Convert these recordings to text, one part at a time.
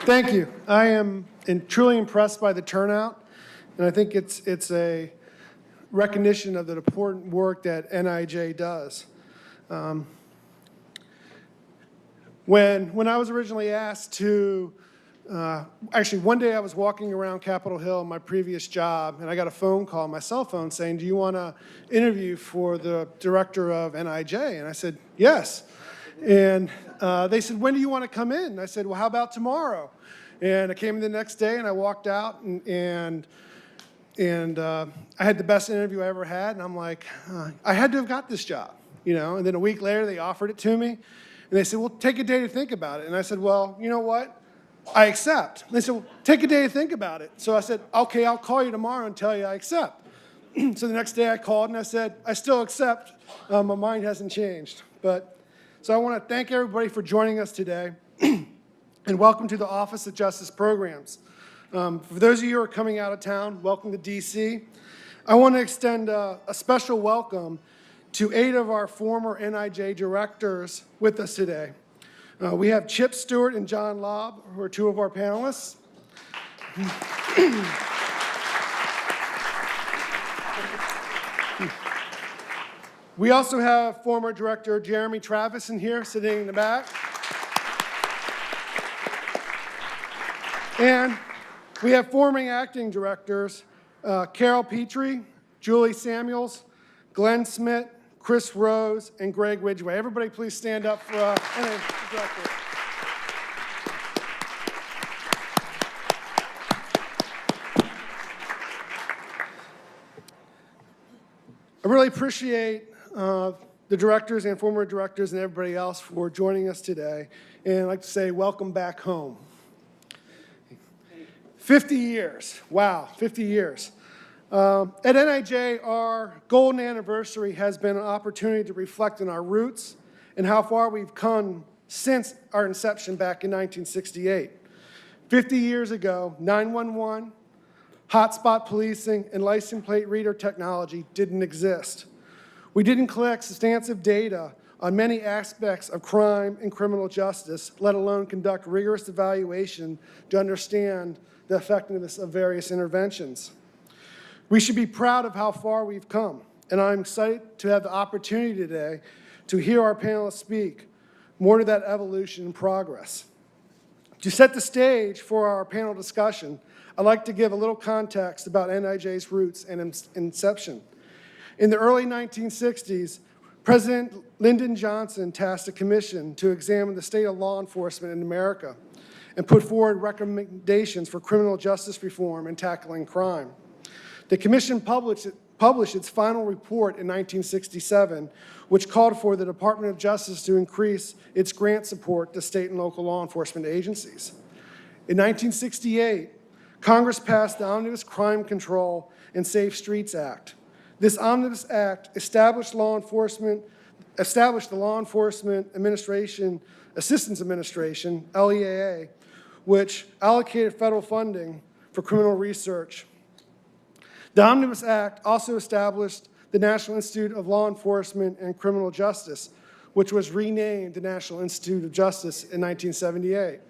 Thank you. I am truly impressed by the turnout, and I think it's a recognition of the important work that NIJ does. When I was originally asked to, actually one day I was walking around Capitol Hill in my previous job, and I got a phone call on my cell phone saying, do you want to interview for the director of NIJ? And I said, yes. And they said, when do you want to come in? And I said, well, how about tomorrow? And I came in the next day, and I walked out, and I had the best interview I ever had, and I'm like, I had to have got this job, you know? And then a week later, they offered it to me, and they said, well, take a day to think about it. And I said, well, you know what? I accept. And they said, well, take a day to think about it. So I said, okay, I'll call you tomorrow and tell you I accept. So the next day I called, and I said, I still accept. My mind hasn't changed. So I want to thank everybody for joining us today, and welcome to the Office of Justice Programs. For those of you who are coming out of town, welcome to DC. I want to extend a special welcome to 8 of our former NIJ directors with us today. We have Chip Stewart and John Lobb, who are 2 of our panelists. We also have former Director Jeremy Travis in here, sitting in the back. And we have former acting directors, Carol Petrie, Julie Samuels, Glenn Smith, Chris Rose, and Greg Ridgway. Everybody please stand up for directors. I really appreciate the directors and former directors and everybody else for joining us today. And I'd like to say welcome back home. 50 years, wow, 50 years. At NIJ, our golden anniversary has been an opportunity to reflect on our roots and how far we've come since our inception back in 1968. 50 years ago, 911, hotspot policing, and license plate reader technology didn't exist. We didn't collect substantive data on many aspects of crime and criminal justice, let alone conduct rigorous evaluation to understand the effectiveness of various interventions. We should be proud of how far we've come, and I'm excited to have the opportunity today to hear our panelists speak more to that evolution and progress. To set the stage for our panel discussion, I'd like to give a little context about NIJ's roots and inception. In the early 1960s, President Lyndon Johnson tasked a commission to examine the state of law enforcement in America and put forward recommendations for criminal justice reform and tackling crime. The commission published its final report in 1967, which called for the Department of Justice to increase its grant support to state and local law enforcement agencies. In 1968, Congress passed the Omnibus Crime Control and Safe Streets Act. This Omnibus Act established the Law Enforcement Assistance Administration, LEAA, which allocated federal funding for criminal research. The Omnibus Act also established the National Institute of Law Enforcement and Criminal Justice, which was renamed the National Institute of Justice in 1978.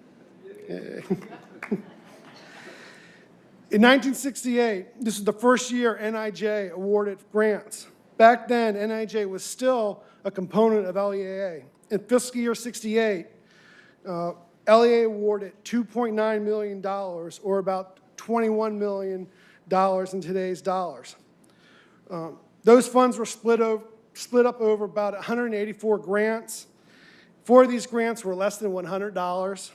In 1968, this was the first year NIJ awarded grants. Back then, NIJ was still a component of LEAA. In fiscal year 68, LEAA awarded $2.9 million, or about $21 million in today's dollars. Those funds were split up over about 184 grants. 4 of these grants were less than $100,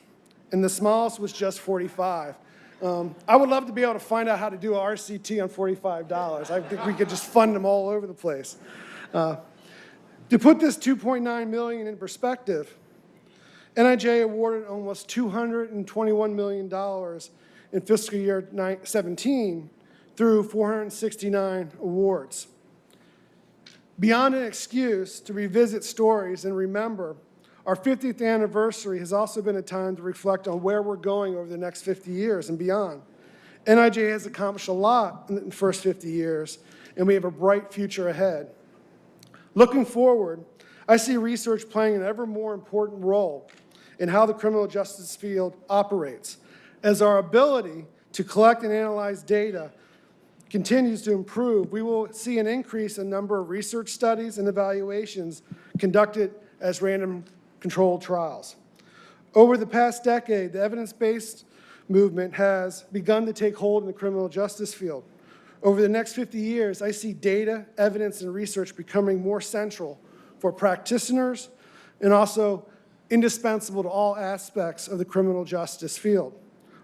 and the smallest was just $45. I would love to be able to find out how to do a RCT on $45. I think we could just fund them all over the place. To put this $2.9 million in perspective, NIJ awarded almost $221 million in fiscal year 17 through 469 awards. Beyond an excuse to revisit stories and remember, our 50th anniversary has also been a time to reflect on where we're going over the next 50 years and beyond. NIJ has accomplished a lot in the first 50 years, and we have a bright future ahead. Looking forward, I see research playing an ever more important role in how the criminal justice field operates. As our ability to collect and analyze data continues to improve, we will see an increase in number of research studies and evaluations conducted as random controlled trials. Over the past decade, the evidence-based movement has begun to take hold in the criminal justice field. Over the next 50 years, I see data, evidence, and research becoming more central for practitioners and also indispensable to all aspects of the criminal justice field.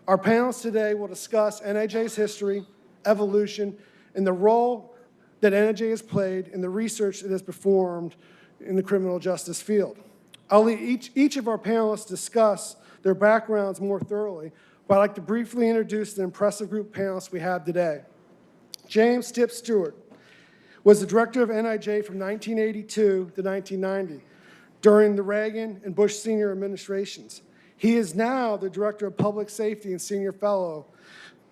Our panelists today will discuss NIJ's history, evolution, and the role that NIJ has played in the research it has performed in the criminal justice field. I'll let each of our panelists discuss their backgrounds more thoroughly, but I'd like to briefly introduce the impressive group of panelists we have today. James Tip Stewart was the director of NIJ from 1982 to 1990 during the Reagan and Bush senior administrations. He is now the director of public safety and senior fellow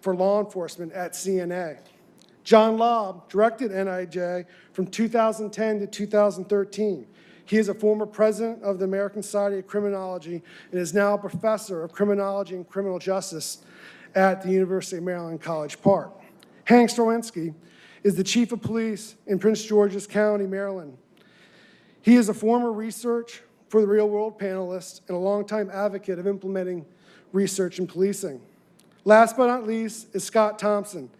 for law enforcement at CNA. John Lobb directed NIJ from 2010 to 2013. He is a former president of the American Society of Criminology and is now a professor of criminology and criminal justice at the University of Maryland, College Park. Hank Strowinski is the chief of police in Prince George's County, Maryland. He is a former research for the Real World Panelist and a longtime advocate of implementing research in policing. Last but not least is Scott Thompson.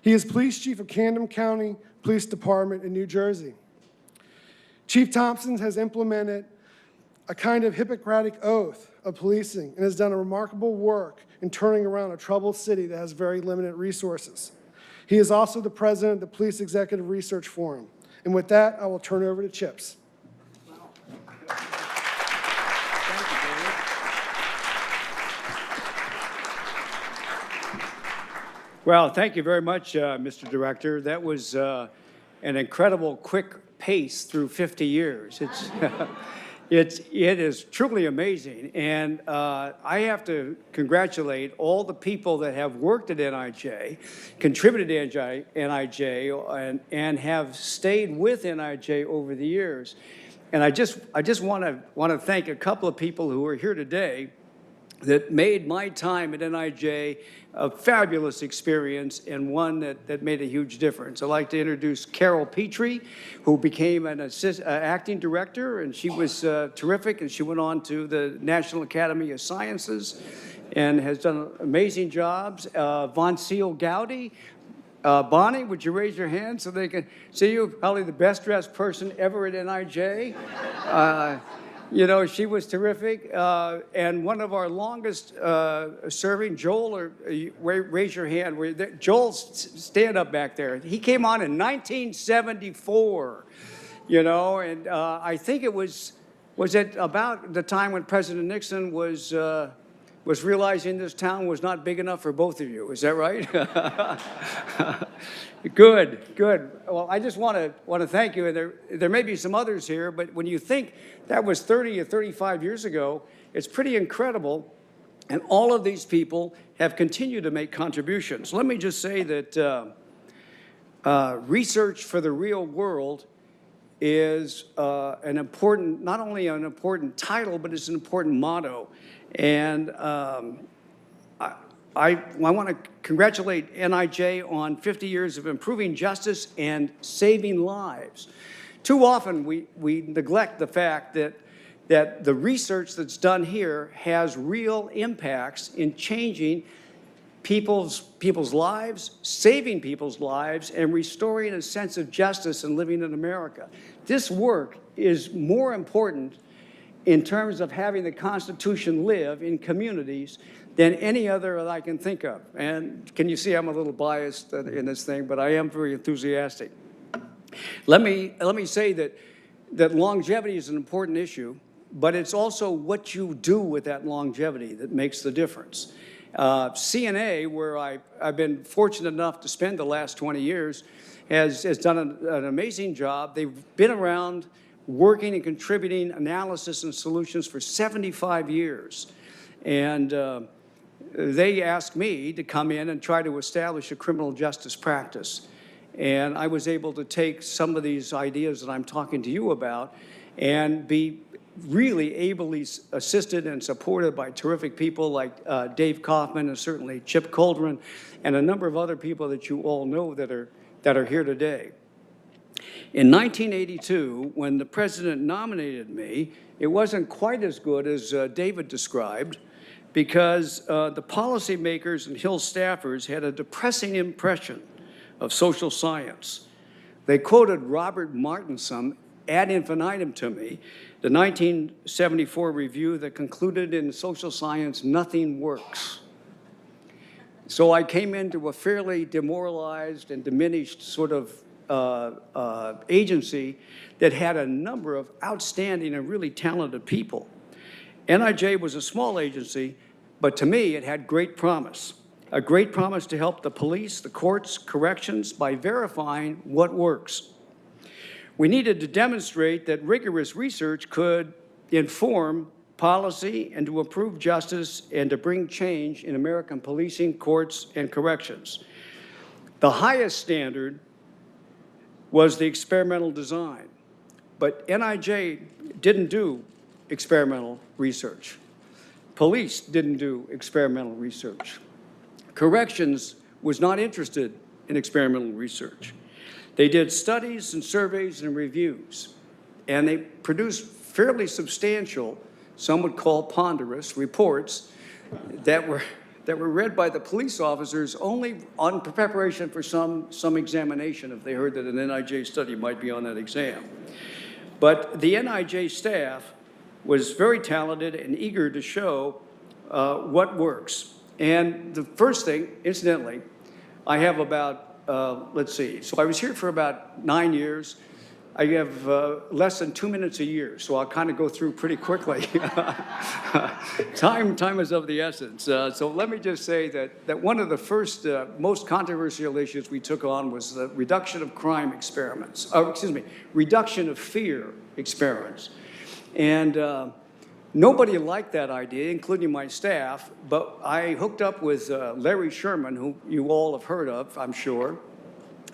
He is police chief of Camden County Police Department in New Jersey. Chief Thompson has implemented a kind of Hippocratic oath of policing and has done a remarkable work in turning around a troubled city that has very limited resources. He is also the president of the Police Executive Research Forum. And with that, I will turn it over to Chips. Well, thank you very much, Mr. Director. That was an incredible quick pace through 50 years. It is truly amazing. And I have to congratulate all the people that have worked at NIJ, contributed to NIJ, and have stayed with NIJ over the years. And I just want to thank a couple of people who are here today that made my time at NIJ a fabulous experience and one that made a huge difference. I'd like to introduce Carol Petrie, who became an acting director, and she was terrific, and she went on to the National Academy of Sciences and has done amazing jobs. Von Seal Gowdy. Bonnie, would you raise your hand so they can see you? Probably the best dressed person ever at NIJ. You know, she was terrific. And one of our longest serving, Joel, or raise your hand. Joel, stand up back there. He came on in 1974, you know, and I think it was it about the time when President Nixon was realizing this town was not big enough for both of you. Is that right? Good. Well, I just want to thank you. And there may be some others here, but when you think that was 30 or 35 years ago, it's pretty incredible. And all of these people have continued to make contributions. Let me just say that research for the real world is an important, not only an important title, but it's an important motto. And I want to congratulate NIJ on 50 years of improving justice and saving lives. Too often we neglect the fact that the research that's done here has real impacts in changing people's lives, saving people's lives, and restoring a sense of justice and living in America. This work is more important in terms of having the Constitution live in communities than any other that I can think of. And can you see I'm a little biased in this thing, but I am very enthusiastic. Let me say that longevity is an important issue, but it's also what you do with that longevity that makes the difference. CNA, where I've been fortunate enough to spend the last 20 years, has done an amazing job. They've been around working and contributing analysis and solutions for 75 years. And they asked me to come in and try to establish a criminal justice practice. And I was able to take some of these ideas that I'm talking to you about and be really ably assisted and supported by terrific people like Dave Kaufman and certainly Chip Coldren and a number of other people that you all know that are here today. In 1982, when the president nominated me, it wasn't quite as good as David described, because the policymakers and Hill staffers had a depressing impression of social science. They quoted Robert Martinson ad infinitum to me, the 1974 review that concluded in social science, nothing works. So I came into a fairly demoralized and diminished sort of agency that had a number of outstanding and really talented people. NIJ was a small agency, but to me it had great promise. A great promise to help the police, the courts, corrections by verifying what works. We needed to demonstrate that rigorous research could inform policy and to improve justice and to bring change in American policing, courts, and corrections. The highest standard was the experimental design, but NIJ didn't do experimental research. Police didn't do experimental research. Corrections was not interested in experimental research. They did studies and surveys and reviews, and they produced fairly substantial, some would call ponderous, reports that were read by the police officers only on preparation for some examination if they heard that an NIJ study might be on that exam. But the NIJ staff was very talented and eager to show what works. And the first thing, incidentally, I have about, let's see, so I was here for about 9 years. I have less than 2 minutes a year, so I'll kind of go through pretty quickly. Time is of the essence. So let me just say that one of the first, most controversial issues we took on was the reduction of crime experiments, reduction of fear experiments. And nobody liked that idea, including my staff, but I hooked up with Larry Sherman, who you all have heard of, I'm sure.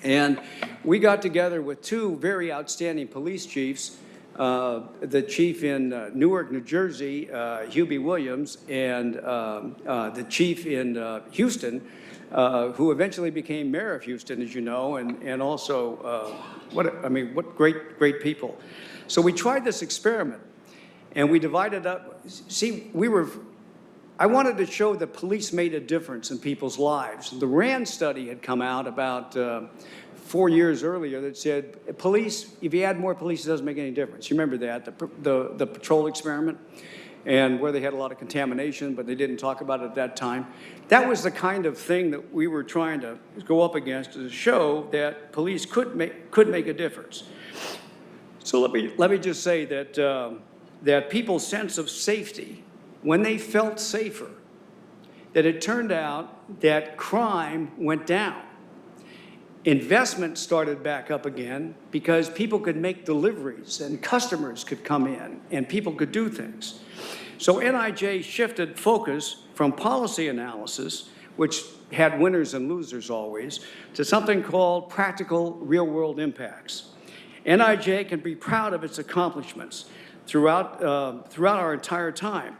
And we got together with two very outstanding police chiefs, the chief in Newark, New Jersey, Hubie Williams, and the chief in Houston, who eventually became mayor of Houston, as you know, and also, what great people. So we tried this experiment, and we divided up. See, I wanted to show that police made a difference in people's lives. The RAND study had come out about 4 years earlier that said, police, if you add more police, it doesn't make any difference. You remember that, the patrol experiment, and where they had a lot of contamination, but they didn't talk about it at that time. That was the kind of thing that we were trying to go up against to show that police could make a difference. So let me just say that people's sense of safety, when they felt safer, that it turned out that crime went down. Investment started back up again because people could make deliveries and customers could come in and people could do things. So NIJ shifted focus from policy analysis, which had winners and losers always, to something called practical real-world impacts. NIJ can be proud of its accomplishments throughout our entire time.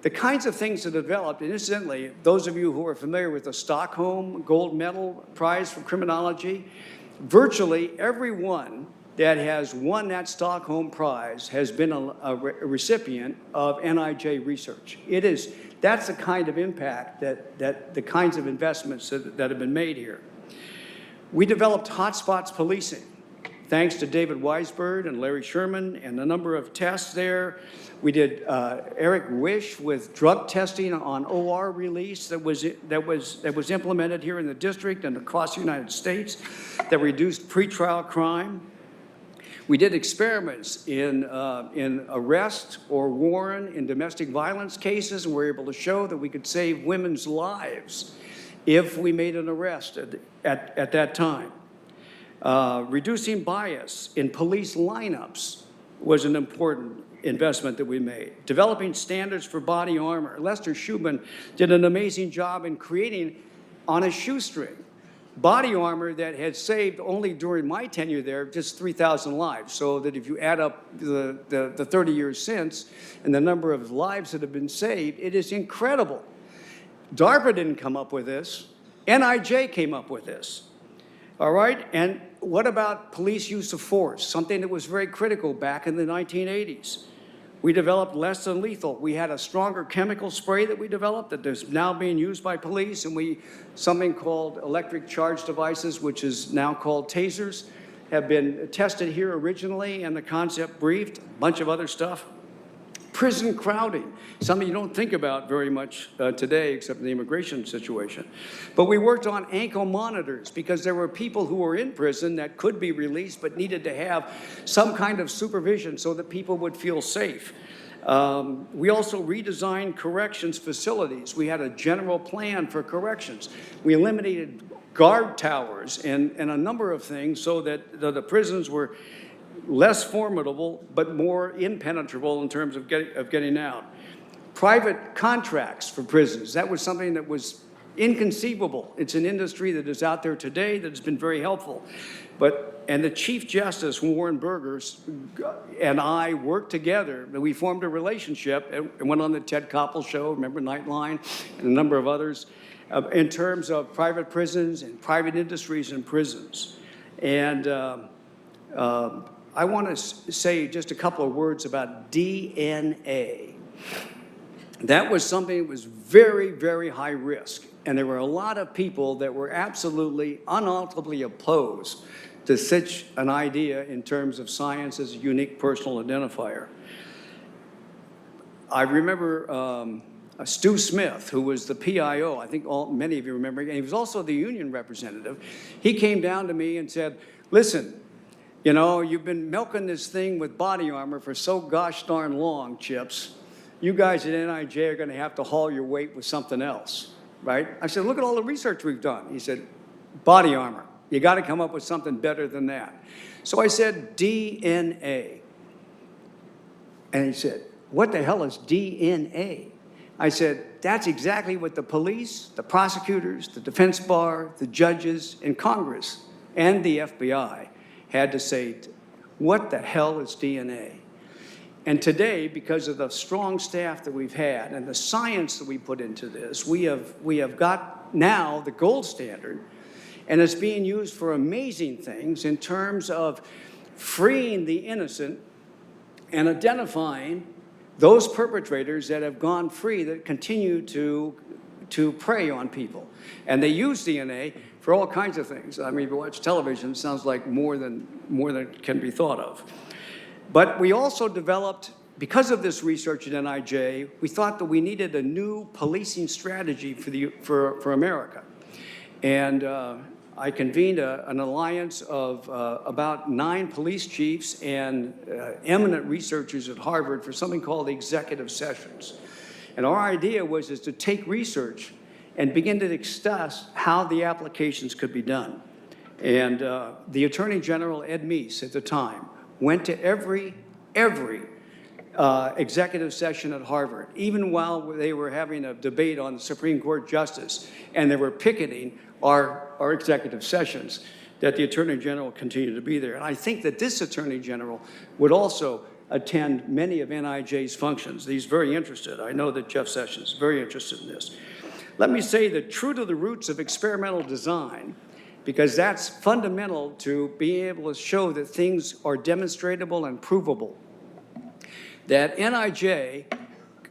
The kinds of things that developed, and incidentally, those of you who are familiar with the Stockholm Gold Medal Prize for Criminology, virtually everyone that has won that Stockholm Prize has been a recipient of NIJ research. That's the kind of impact that the kinds of investments that have been made here. We developed hotspots policing, thanks to David Weisberg and Larry Sherman and a number of tests there. We did Eric Wish with drug testing on OR release that was implemented here in the district and across the United States that reduced pretrial crime. We did experiments in arrest or warrant in domestic violence cases, and we were able to show that we could save women's lives if we made an arrest at that time. Reducing bias in police lineups was an important investment that we made. Developing standards for body armor. Lester Shubin did an amazing job in creating, on a shoestring, body armor that had saved only during my tenure there just 3,000 lives. So that if you add up the 30 years since and the number of lives that have been saved, it is incredible. DARPA didn't come up with this. NIJ came up with this. All right? And what about police use of force? Something that was very critical back in the 1980s. We developed less than lethal. We had a stronger chemical spray that we developed that is now being used by police, and something called electric charge devices, which is now called tasers, have been tested here originally and the concept briefed, a bunch of other stuff. Prison crowding, something you don't think about very much today except in the immigration situation. But we worked on ankle monitors because there were people who were in prison that could be released but needed to have some kind of supervision so that people would feel safe. We also redesigned corrections facilities. We had a general plan for corrections. We eliminated guard towers and a number of things so that the prisons were less formidable, but more impenetrable in terms of getting out. Private contracts for prisons, that was something that was inconceivable. It's an industry that is out there today that has been very helpful. And the Chief Justice, Warren Burgers, and I worked together, and we formed a relationship and went on the Ted Koppel show, remember Nightline, and a number of others, in terms of private prisons and private industries and prisons. And I want to say just a couple of words about DNA. That was something that was very, very high risk. And there were a lot of people that were absolutely unalterably opposed to such an idea in terms of science as a unique personal identifier. I remember Stu Smith, who was the PIO, I think many of you remember, and he was also the union representative. He came down to me and said, listen, you know, you've been milking this thing with body armor for so gosh darn long, Chips. You guys at NIJ are going to have to haul your weight with something else, right? I said, look at all the research we've done. He said, body armor. You got to come up with something better than that. So I said, DNA. And he said, what the hell is DNA? I said, that's exactly what the police, the prosecutors, the defense bar, the judges, and Congress, and the FBI had to say, what the hell is DNA? And today, because of the strong staff that we've had and the science that we put into this, we have got now the gold standard, and it's being used for amazing things in terms of freeing the innocent and identifying those perpetrators that have gone free that continue to prey on people. And they use DNA for all kinds of things. I mean, if you watch television, it sounds like more than can be thought of. But we also developed, because of this research at NIJ, we thought that we needed a new policing strategy for America. And I convened an alliance of about 9 police chiefs and eminent researchers at Harvard for something called executive sessions. And our idea was to take research and begin to discuss how the applications could be done. And the Attorney General, Ed Meese, at the time, went to every executive session at Harvard, even while they were having a debate on the Supreme Court justice, and they were picketing our executive sessions, that the Attorney General continued to be there. And I think that this Attorney General would also attend many of NIJ's functions. He's very interested. I know that Jeff Sessions is very interested in this. Let me say that true to the roots of experimental design, because that's fundamental to being able to show that things are demonstratable and provable, that NIJ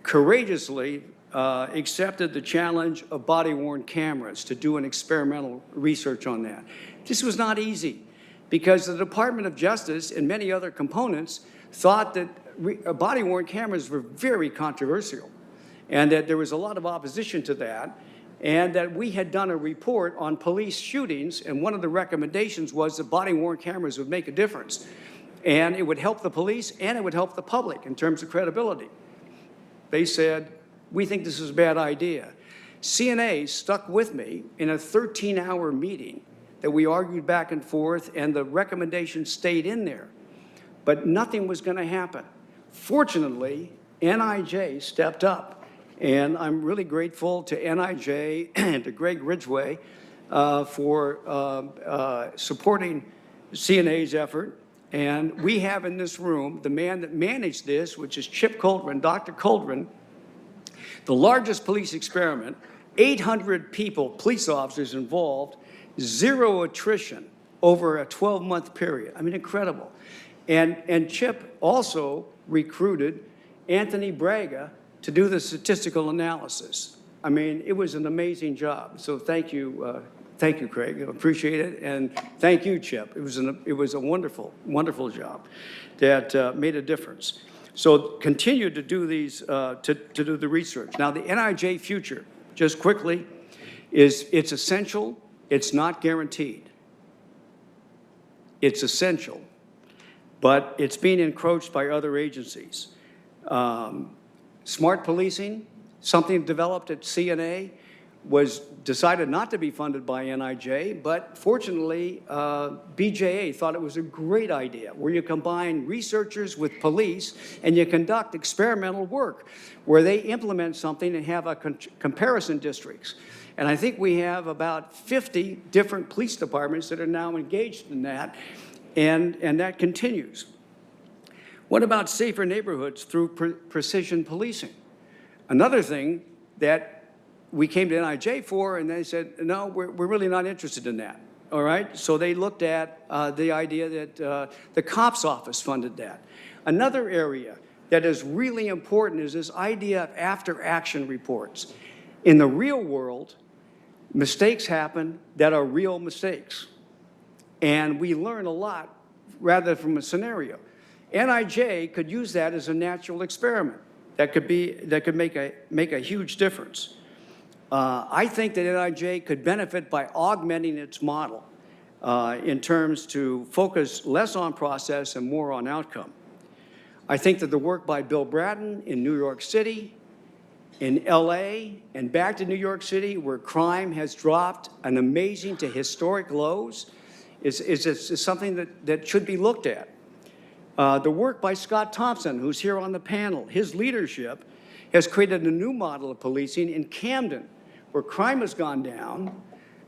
courageously accepted the challenge of body-worn cameras to do an experimental research on that. This was not easy because the Department of Justice and many other components thought that body-worn cameras were very controversial and that there was a lot of opposition to that, and that we had done a report on police shootings, and one of the recommendations was that body-worn cameras would make a difference, and it would help the police and it would help the public in terms of credibility. They said, we think this is a bad idea. CNA stuck with me in a 13-hour meeting that we argued back and forth, and the recommendation stayed in there, but nothing was going to happen. Fortunately, NIJ stepped up, and I'm really grateful to NIJ and to Greg Ridgway for supporting CNA's effort. And we have in this room the man that managed this, which is Chip Coldren, Dr. Coldren, the largest police experiment, 800 people, police officers involved, 0 attrition over a 12-month period. I mean, incredible. And Chip also recruited Anthony Braga to do the statistical analysis. I mean, it was an amazing job. So thank you, Craig. I appreciate it, and thank you, Chip. It was a wonderful, wonderful job that made a difference. So continue to do these, to do the research. Now, the NIJ future, just quickly, it's essential. It's not guaranteed. It's essential, but it's being encroached by other agencies. Smart policing, something developed at CNA, was decided not to be funded by NIJ, but fortunately, BJA thought it was a great idea, where you combine researchers with police and you conduct experimental work where they implement something and have a comparison districts. And I think we have about 50 different police departments that are now engaged in that, and that continues. What about safer neighborhoods through precision policing? Another thing that we came to NIJ for, and they said, no, we're really not interested in that, all right? So they looked at the idea that the COPS office funded that. Another area that is really important is this idea of after-action reports. In the real world, mistakes happen that are real mistakes, and we learn a lot rather from a scenario. NIJ could use that as a natural experiment that could make a huge difference. I think that NIJ could benefit by augmenting its model in terms to focus less on process and more on outcome. I think that the work by Bill Bratton in New York City, in LA, and back to New York City, where crime has dropped an amazing to historic lows, is something that should be looked at. The work by Scott Thompson, who's here on the panel, his leadership has created a new model of policing in Camden, where crime has gone down,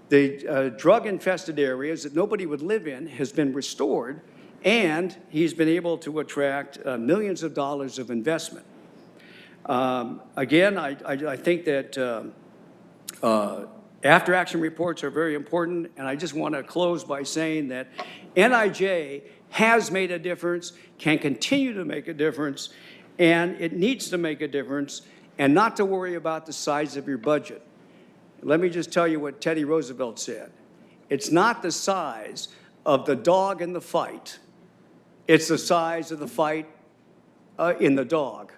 the drug-infested areas that nobody would live in has been restored, and he's been able to attract millions of dollars of investment. Again, I think that after-action reports are very important, and I just want to close by saying that NIJ has made a difference, can continue to make a difference, and it needs to make a difference, and not to worry about the size of your budget. Let me just tell you what Teddy Roosevelt said. It's not the size of the dog in the fight. It's the size of the fight in the dog.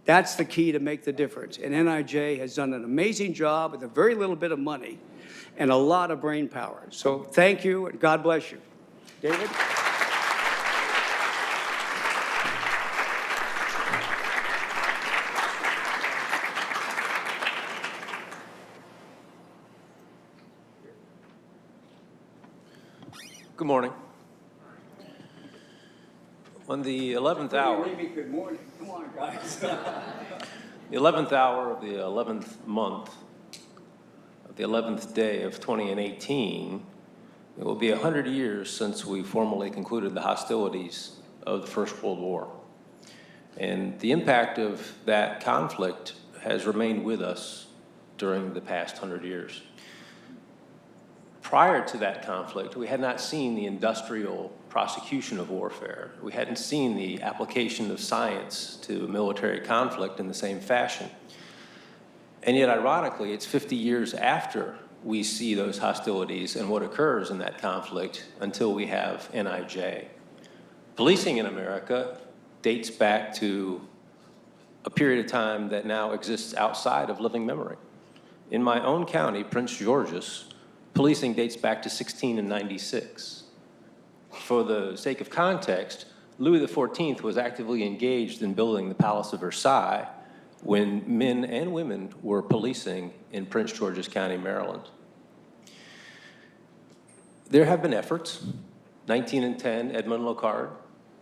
That's the key to make the difference. And NIJ has done an amazing job with a very little bit of money and a lot of brain power. So thank you, and God bless you. David? Good morning. On the 11th hour, Good morning. Come on, guys. the 11th hour of the 11th month of the 11th day of 2018, it will be 100 years since we formally concluded the hostilities of the First World War. And the impact of that conflict has remained with us during the past 100 years. Prior to that conflict, we had not seen the industrial prosecution of warfare. We hadn't seen the application of science to military conflict in the same fashion. And yet, ironically, it's 50 years after we see those hostilities and what occurs in that conflict until we have NIJ. Policing in America dates back to a period of time that now exists outside of living memory. In my own county, Prince George's, policing dates back to 1696. For the sake of context, Louis XIV was actively engaged in building the Palace of Versailles when men and women were policing in Prince George's County, Maryland. There have been efforts. 1910, Edmund Locard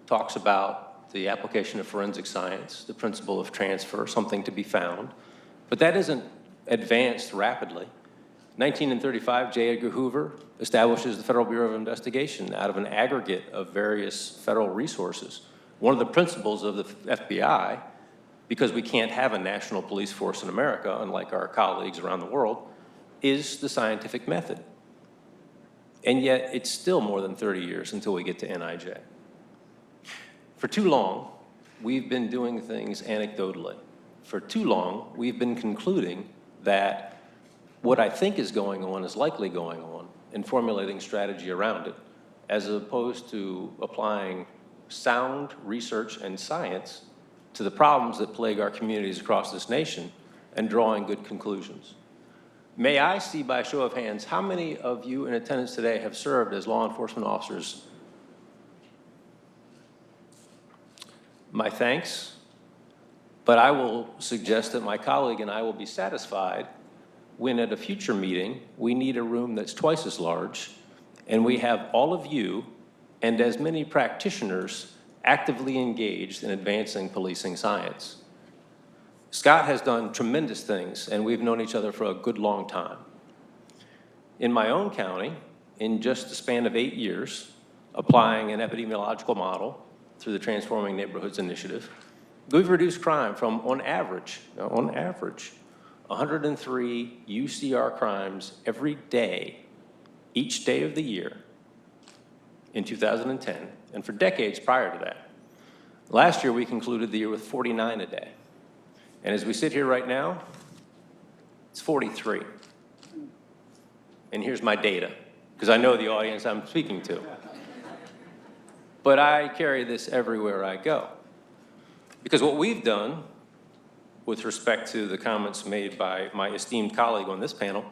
talks about the application of forensic science, the principle of transfer, something to be found. But that isn't advanced rapidly. 1935, J. Edgar Hoover establishes the Federal Bureau of Investigation out of an aggregate of various federal resources. One of the principles of the FBI, because we can't have a national police force in America, unlike our colleagues around the world, is the scientific method. And yet, it's still more than 30 years until we get to NIJ. For too long, we've been doing things anecdotally. For too long, we've been concluding that what I think is going on is likely going on and formulating strategy around it, as opposed to applying sound research and science to the problems that plague our communities across this nation and drawing good conclusions. May I see by show of hands, how many of you in attendance today have served as law enforcement officers? My thanks, but I will suggest that my colleague and I will be satisfied when at a future meeting, we need a room that's twice as large, and we have all of you and as many practitioners actively engaged in advancing policing science. Scott has done tremendous things, and we've known each other for a good long time. In my own county, in just the span of 8 years, applying an epidemiological model through the Transforming Neighborhoods Initiative, we've reduced crime from, on average, 103 UCR crimes every day, each day of the year, in 2010, and for decades prior to that. Last year, we concluded the year with 49 a day. And as we sit here right now, it's 43. And here's my data, because I know the audience I'm speaking to. But I carry this everywhere I go. Because what we've done, with respect to the comments made by my esteemed colleague on this panel,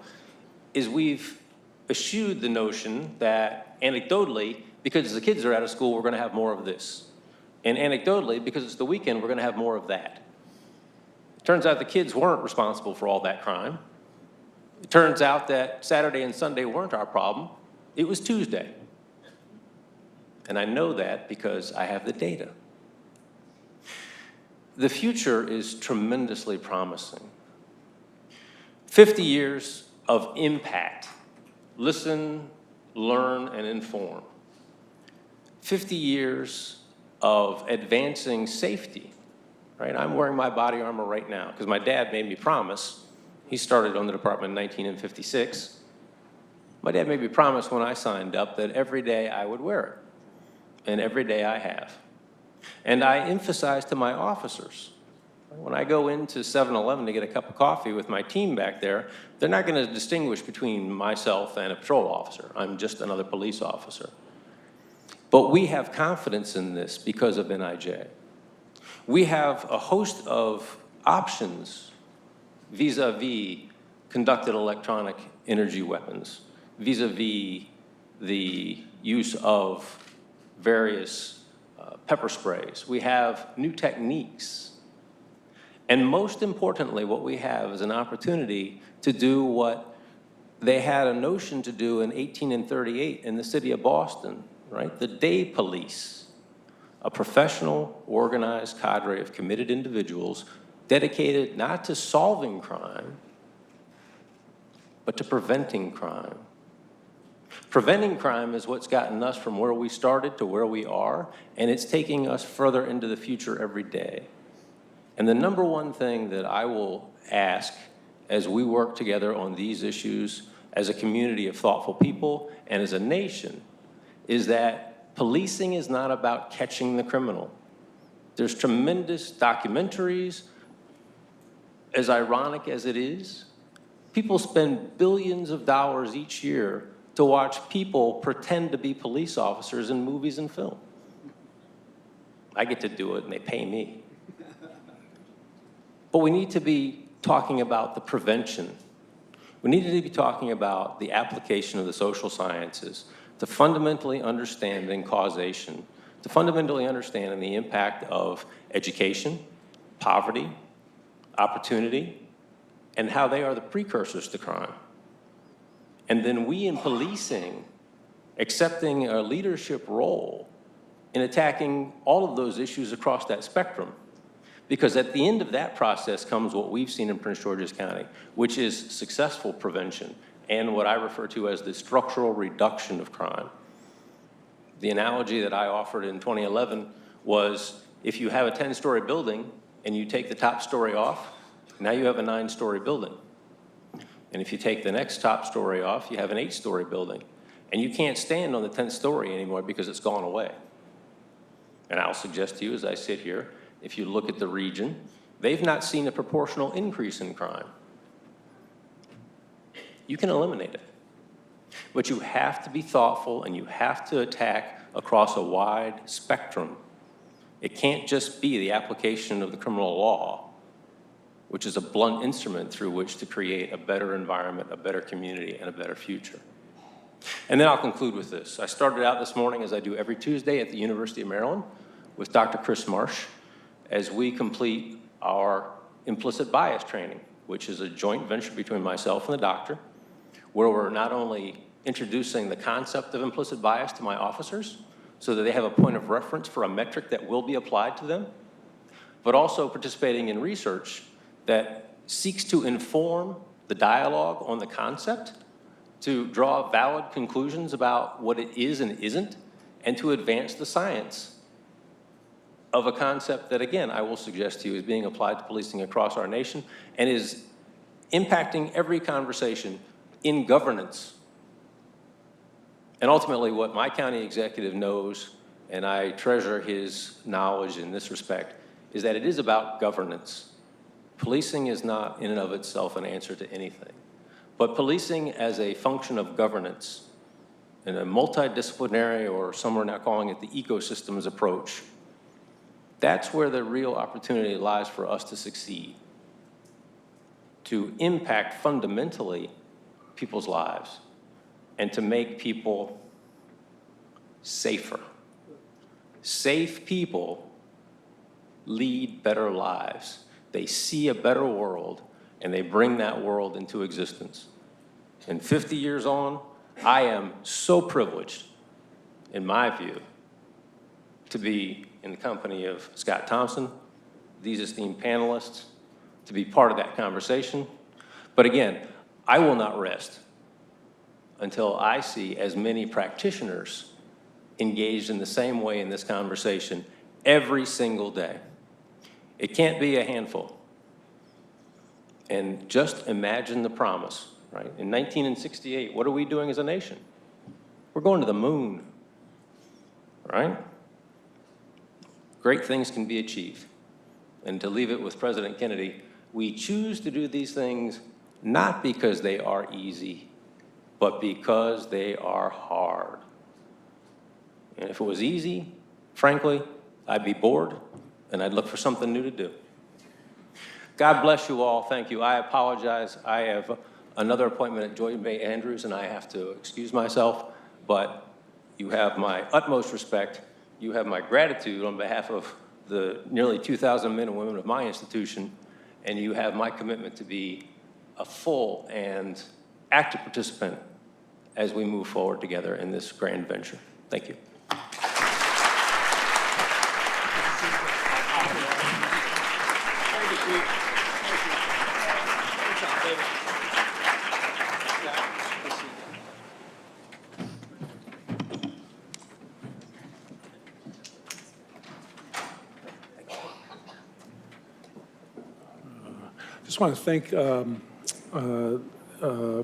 is we've eschewed the notion that anecdotally, because the kids are out of school, we're going to have more of this. And anecdotally, because it's the weekend, we're going to have more of that. It turns out the kids weren't responsible for all that crime. It turns out that Saturday and Sunday weren't our problem. It was Tuesday. And I know that because I have the data. The future is tremendously promising. 50 years of impact. Listen, learn, and inform. 50 years of advancing safety. Right? I'm wearing my body armor right now because my dad made me promise. He started on the department in 1956. My dad made me promise when I signed up that every day I would wear it. And every day I have. And I emphasize to my officers, when I go into 7-Eleven to get a cup of coffee with my team back there, they're not going to distinguish between myself and a patrol officer. I'm just another police officer. But we have confidence in this because of NIJ. We have a host of options vis-a-vis conducted electronic energy weapons, vis-a-vis the use of various pepper sprays. We have new techniques. And most importantly, what we have is an opportunity to do what they had a notion to do in 1838 in the city of Boston, right? The day police. A professional, organized cadre of committed individuals dedicated not to solving crime, but to preventing crime. Preventing crime is what's gotten us from where we started to where we are, and it's taking us further into the future every day. And the number one thing that I will ask as we work together on these issues as a community of thoughtful people and as a nation is that policing is not about catching the criminal. There's tremendous documentaries, as ironic as it is. People spend billions of dollars each year to watch people pretend to be police officers in movies and film. I get to do it and they pay me. But we need to be talking about the prevention. We need to be talking about the application of the social sciences to fundamentally understanding causation, to fundamentally understanding the impact of education, poverty, opportunity, and how they are the precursors to crime. And then we in policing, accepting a leadership role in attacking all of those issues across that spectrum. Because at the end of that process comes what we've seen in Prince George's County, which is successful prevention and what I refer to as the structural reduction of crime. The analogy that I offered in 2011 was if you have a 10-story building and you take the top story off, now you have a 9-story building. And if you take the next top story off, you have an 8-story building. And you can't stand on the 10th story anymore because it's gone away. And I'll suggest to you as I sit here, if you look at the region, they've not seen a proportional increase in crime. You can eliminate it. But you have to be thoughtful and you have to attack across a wide spectrum. It can't just be the application of the criminal law, which is a blunt instrument through which to create a better environment, a better community, and a better future. And then I'll conclude with this. I started out this morning, as I do every Tuesday at the University of Maryland, with Dr. Chris Marsh, as we complete our implicit bias training, which is a joint venture between myself and the doctor, where we're not only introducing the concept of implicit bias to my officers so that they have a point of reference for a metric that will be applied to them, but also participating in research that seeks to inform the dialogue on the concept, to draw valid conclusions about what it is and isn't, and to advance the science of a concept that, again, I will suggest to you is being applied to policing across our nation and is impacting every conversation in governance. And ultimately, what my county executive knows, and I treasure his knowledge in this respect, is that it is about governance. Policing is not in and of itself an answer to anything. But policing as a function of governance in a multidisciplinary, or some are now calling it the ecosystems approach, that's where the real opportunity lies for us to succeed, to impact fundamentally people's lives and to make people safer. Safe people lead better lives. They see a better world and they bring that world into existence. And 50 years on, I am so privileged, in my view, to be in the company of Scott Thompson, these esteemed panelists, to be part of that conversation. But again, I will not rest until I see as many practitioners engaged in the same way in this conversation every single day. It can't be a handful. And just imagine the promise, right? In 1968, what are we doing as a nation? We're going to the moon, right? Great things can be achieved. And to leave it with President Kennedy, we choose to do these things not because they are easy, but because they are hard. And if it was easy, frankly, I'd be bored and I'd look for something new to do. God bless you all. Thank you. I apologize. I have another appointment at Joy Bay Andrews and I have to excuse myself, but you have my utmost respect. You have my gratitude on behalf of the nearly 2,000 men and women of my institution, and you have my commitment to be a full and active participant as we move forward together in this grand venture. Thank you. Just want to thank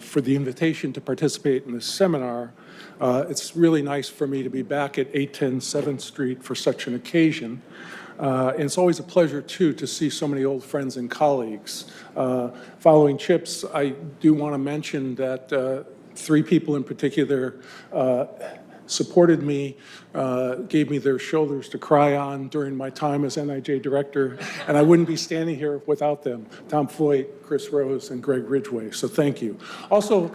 for the invitation to participate in this seminar. It's really nice for me to be back at 810 7th Street for such an occasion. And it's always a pleasure, too, to see so many old friends and colleagues. Following Chip's, I do want to mention that 3 people in particular supported me, gave me their shoulders to cry on during my time as NIJ Director, and I wouldn't be standing here without them. Tom Foyt, Chris Rose, and Greg Ridgway, so thank you. Also,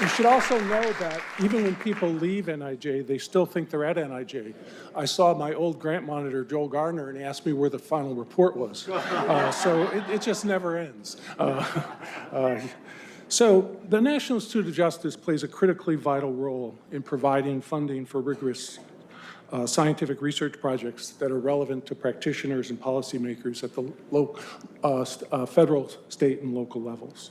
you should also know that even when people leave NIJ, they still think they're at NIJ. I saw my old grant monitor, Joel Gardner, and he asked me where the final report was. So it just never ends. So the National Institute of Justice plays a critically vital role in providing funding for rigorous scientific research projects that are relevant to practitioners and policymakers at the federal, state, and local levels.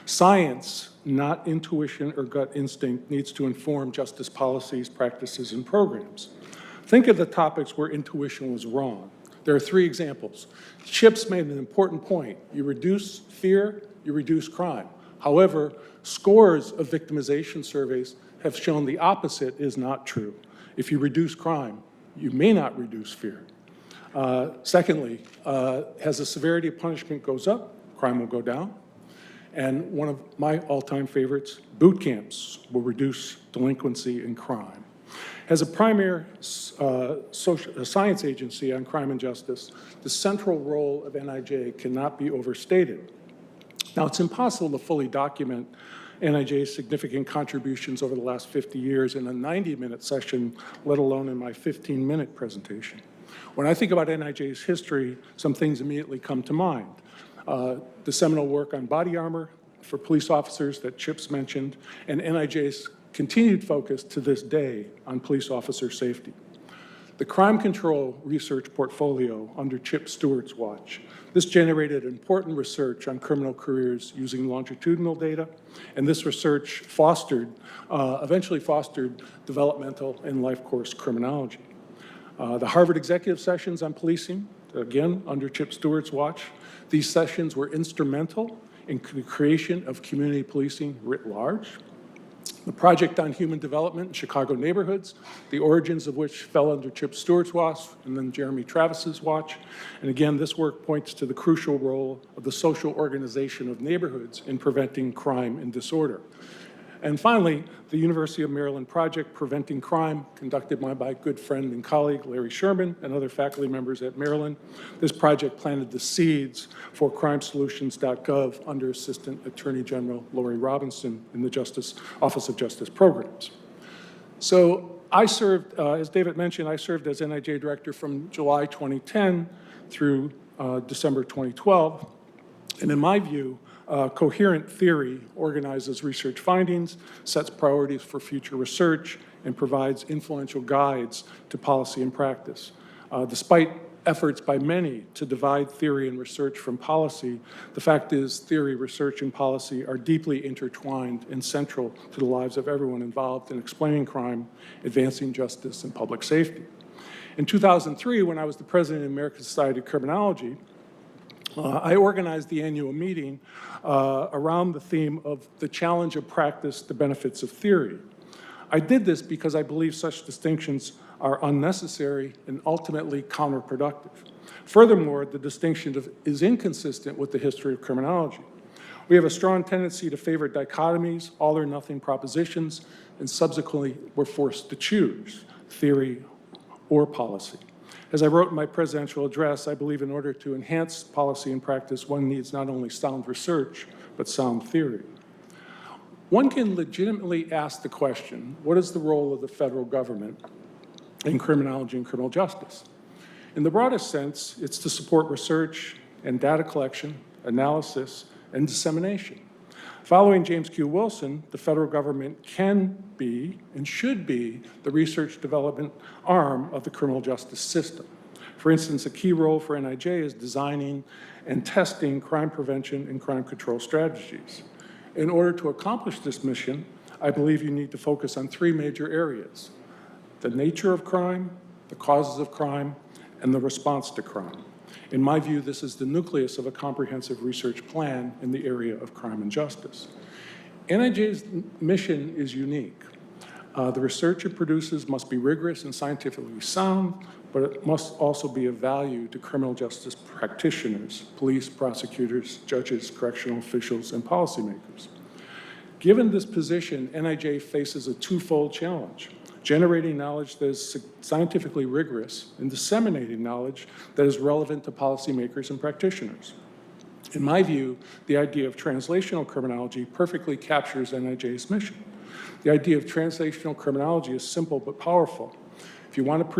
Science, not intuition or gut instinct, needs to inform justice policies, practices, and programs. Think of the topics where intuition was wrong. There are 3 examples. Chips made an important point. You reduce fear, you reduce crime. However, scores of victimization surveys have shown the opposite is not true. If you reduce crime, you may not reduce fear. Secondly, as the severity of punishment goes up, crime will go down. And one of my all-time favorites, boot camps will reduce delinquency and crime. As a premier science agency on crime and justice, the central role of NIJ cannot be overstated. Now, it's impossible to fully document NIJ's significant contributions over the last 50 years in a 90-minute session, let alone in my 15-minute presentation. When I think about NIJ's history, some things immediately come to mind. The seminal work on body armor for police officers that Chip's mentioned, and NIJ's continued focus to this day on police officer safety. The crime control research portfolio under Chip Stewart's watch. This generated important research on criminal careers using longitudinal data, and this research eventually fostered developmental and life course criminology. The Harvard executive sessions on policing, again, under Chip Stewart's watch. These sessions were instrumental in the creation of community policing writ large. The Project on Human Development in Chicago Neighborhoods, the origins of which fell under Chip Stewart's watch and then Jeremy Travis's watch. And again, this work points to the crucial role of the social organization of neighborhoods in preventing crime and disorder. And finally, the University of Maryland Project Preventing Crime, conducted by my good friend and colleague, Larry Sherman, and other faculty members at Maryland. This project planted the seeds for crimesolutions.gov under Assistant Attorney General Lori Robinson in the Office of Justice Programs. So I served, as David mentioned, I served as NIJ Director from July 2010 through December 2012. And in my view, coherent theory organizes research findings, sets priorities for future research, and provides influential guides to policy and practice. Despite efforts by many to divide theory and research from policy, the fact is theory, research, and policy are deeply intertwined and central to the lives of everyone involved in explaining crime, advancing justice, and public safety. In 2003, when I was the president of the American Society of Criminology, I organized the annual meeting around the theme of the challenge of practice, the benefits of theory. I did this because I believe such distinctions are unnecessary and ultimately counterproductive. Furthermore, the distinction is inconsistent with the history of criminology. We have a strong tendency to favor dichotomies, all or nothing propositions, and subsequently we're forced to choose theory or policy. As I wrote in my presidential address, I believe in order to enhance policy and practice, one needs not only sound research, but sound theory. One can legitimately ask the question, what is the role of the federal government in criminology and criminal justice? In the broadest sense, it's to support research and data collection, analysis, and dissemination. Following James Q. Wilson, the federal government can be and should be the research development arm of the criminal justice system. For instance, a key role for NIJ is designing and testing crime prevention and crime control strategies. In order to accomplish this mission, I believe you need to focus on 3 major areas: the nature of crime, the causes of crime, and the response to crime. In my view, this is the nucleus of a comprehensive research plan in the area of crime and justice. NIJ's mission is unique. The research it produces must be rigorous and scientifically sound, but it must also be of value to criminal justice practitioners, police, prosecutors, judges, correctional officials, and policymakers. Given this position, NIJ faces a twofold challenge: generating knowledge that is scientifically rigorous and disseminating knowledge that is relevant to policymakers and practitioners. In my view, the idea of translational criminology perfectly captures NIJ's mission. The idea of translational criminology is simple but powerful. If you want to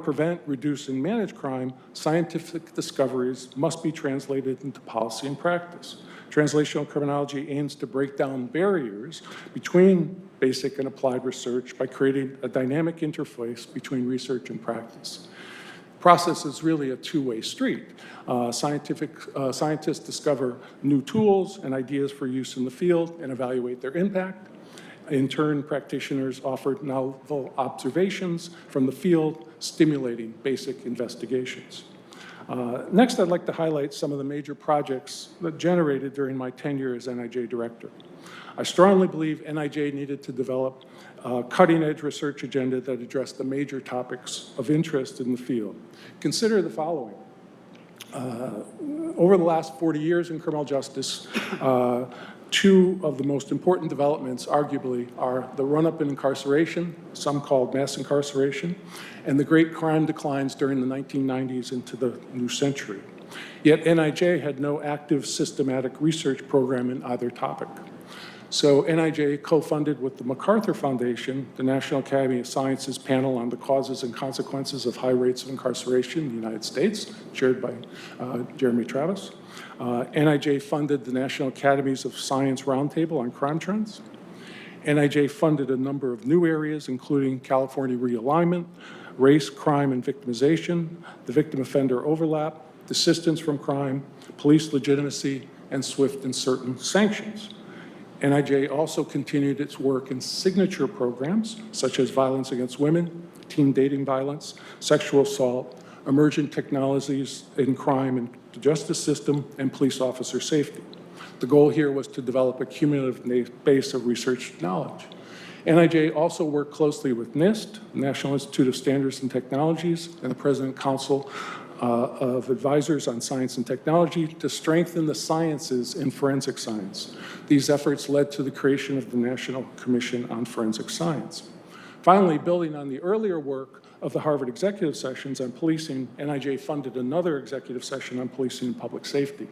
prevent, reduce, and manage crime, scientific discoveries must be translated into policy and practice. Translational criminology aims to break down barriers between basic and applied research by creating a dynamic interface between research and practice. process is really a two-way street. Scientists discover new tools and ideas for use in the field and evaluate their impact. In turn, practitioners offer novel observations from the field, stimulating basic investigations. Next, I'd like to highlight some of the major projects that generated during my tenure as NIJ Director. I strongly believe NIJ needed to develop a cutting-edge research agenda that addressed the major topics of interest in the field. Consider the following. Over the last 40 years in criminal justice, two of the most important developments, arguably, are the run-up in incarceration, some called mass incarceration, and the great crime declines during the 1990s into the new century. Yet NIJ had no active systematic research program in either topic. So NIJ co-funded with the MacArthur Foundation, the National Academy of Sciences panel on the causes and consequences of high rates of incarceration in the United States, chaired by Jeremy Travis. NIJ funded the National Academies of Science Roundtable on crime trends. NIJ funded a number of new areas, including California realignment, race, crime, and victimization, the victim-offender overlap, desistance from crime, police legitimacy, and swift and certain sanctions. NIJ also continued its work in signature programs, such as violence against women, teen dating violence, sexual assault, emerging technologies in crime and the justice system, and police officer safety. The goal here was to develop a cumulative base of research knowledge. NIJ also worked closely with NIST, National Institute of Standards and Technologies, and the President Council of Advisors on Science and Technology to strengthen the sciences in forensic science. These efforts led to the creation of the National Commission on Forensic Science. Finally, building on the earlier work of the Harvard executive sessions on policing, NIJ funded another executive session on policing and public safety.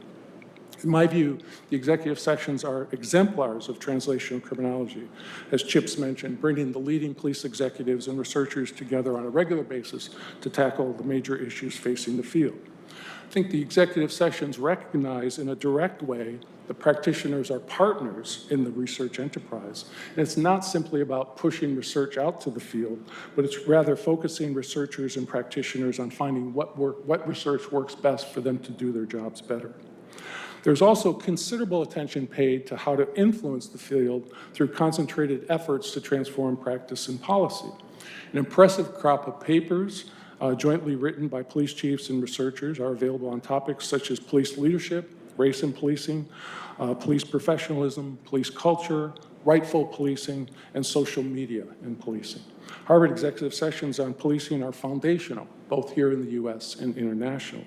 In my view, the executive sessions are exemplars of translational criminology. As Chips mentioned, bringing the leading police executives and researchers together on a regular basis to tackle the major issues facing the field. I think the executive sessions recognize in a direct way the practitioners are partners in the research enterprise. And it's not simply about pushing research out to the field, but it's rather focusing researchers and practitioners on finding what research works best for them to do their jobs better. There's also considerable attention paid to how to influence the field through concentrated efforts to transform practice and policy. An impressive crop of papers jointly written by police chiefs and researchers are available on topics such as police leadership, race in policing, police professionalism, police culture, rightful policing, and social media in policing. Harvard executive sessions on policing are foundational, both here in the US and internationally.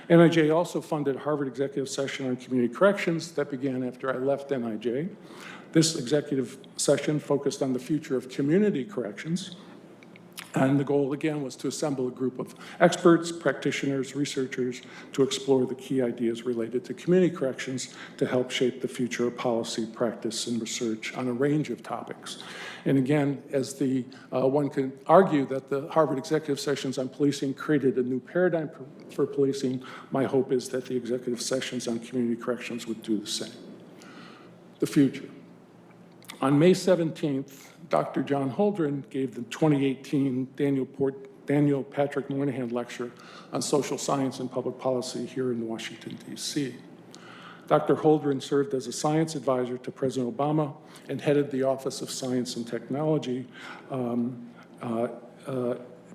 NIJ also funded a Harvard executive session on community corrections that began after I left NIJ. This executive session focused on the future of community corrections, and the goal again was to assemble a group of experts, practitioners, researchers to explore the key ideas related to community corrections to help shape the future of policy, practice, and research on a range of topics. And again, as one can argue that the Harvard executive sessions on policing created a new paradigm for policing, my hope is that the executive sessions on community corrections would do the same. The future. On May 17th, Dr. John Holdren gave the 2018 Daniel Patrick Moynihan Lecture on Social Science and Public Policy here in Washington, D.C. Dr. Holdren served as a science advisor to President Obama and headed the Office of Science and Technology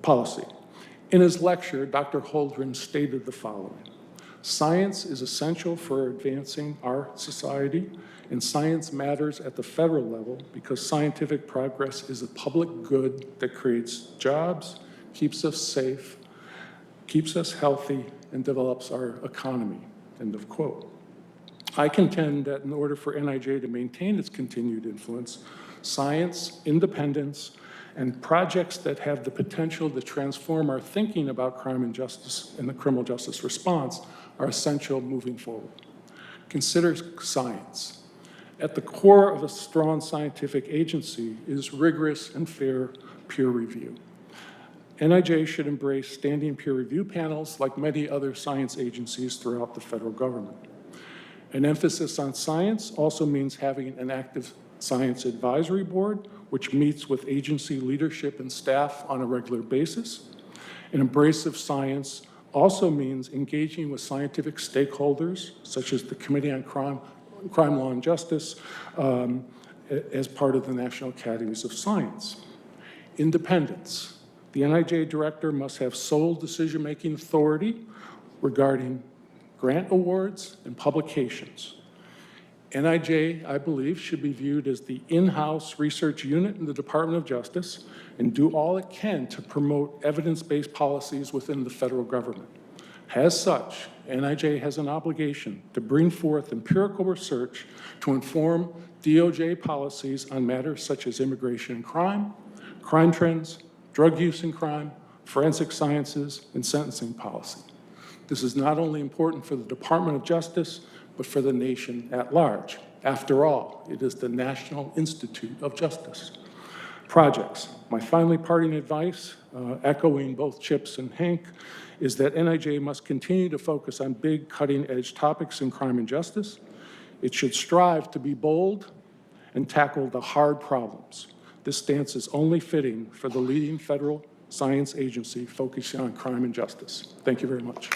Policy. In his lecture, Dr. Holdren stated the following: "Science is essential for advancing our society, and science matters at the federal level because scientific progress is a public good that creates jobs, keeps us safe, keeps us healthy, and develops our economy." End of quote. I contend that in order for NIJ to maintain its continued influence, science, independence, and projects that have the potential to transform our thinking about crime and justice and the criminal justice response are essential moving forward. Consider science. At the core of a strong scientific agency is rigorous and fair peer review. NIJ should embrace standing peer review panels like many other science agencies throughout the federal government. An emphasis on science also means having an active science advisory board, which meets with agency leadership and staff on a regular basis. An embrace of science also means engaging with scientific stakeholders, such as the Committee on Crime, Law, and Justice, as part of the National Academies of Science. Independence. The NIJ director must have sole decision-making authority regarding grant awards and publications. NIJ, I believe, should be viewed as the in-house research unit in the Department of Justice and do all it can to promote evidence-based policies within the federal government. As such, NIJ has an obligation to bring forth empirical research to inform DOJ policies on matters such as immigration and crime trends, drug use and crime, forensic sciences, and sentencing policy. This is not only important for the Department of Justice, but for the nation at large. After all, it is the National Institute of Justice. Projects. My finally parting advice, echoing both Chip's and Hank, is that NIJ must continue to focus on big, cutting-edge topics in crime and justice. It should strive to be bold and tackle the hard problems. This stance is only fitting for the leading federal science agency focusing on crime and justice. Thank you very much.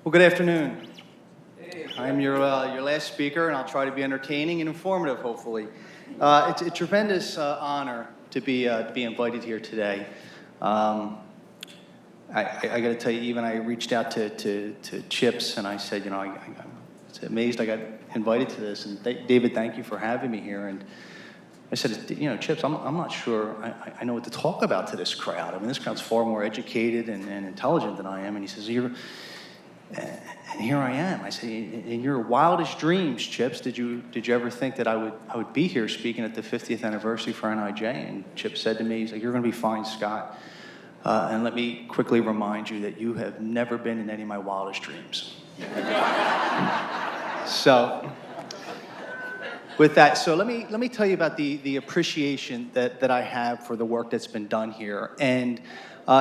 Well, good afternoon. I'm your last speaker, and I'll try to be entertaining and informative, hopefully. It's a tremendous honor to be invited here today. I got to tell you, even I reached out to Chips, and I said, you know, I'm amazed I got invited to this. And David, thank you for having me here. And I said, you know, Chips, I'm not sure I know what to talk about to this crowd. I mean, this crowd's far more educated and intelligent than I am. And he says, and here I am. I say, in your wildest dreams, Chips, did you ever think that I would be here speaking at the 50th anniversary for NIJ? And Chip said to me, he's like, you're going to be fine, Scott. And let me quickly remind you that you have never been in any of my wildest dreams. So, with that, so let me tell you about the appreciation that I have for the work that's been done here. And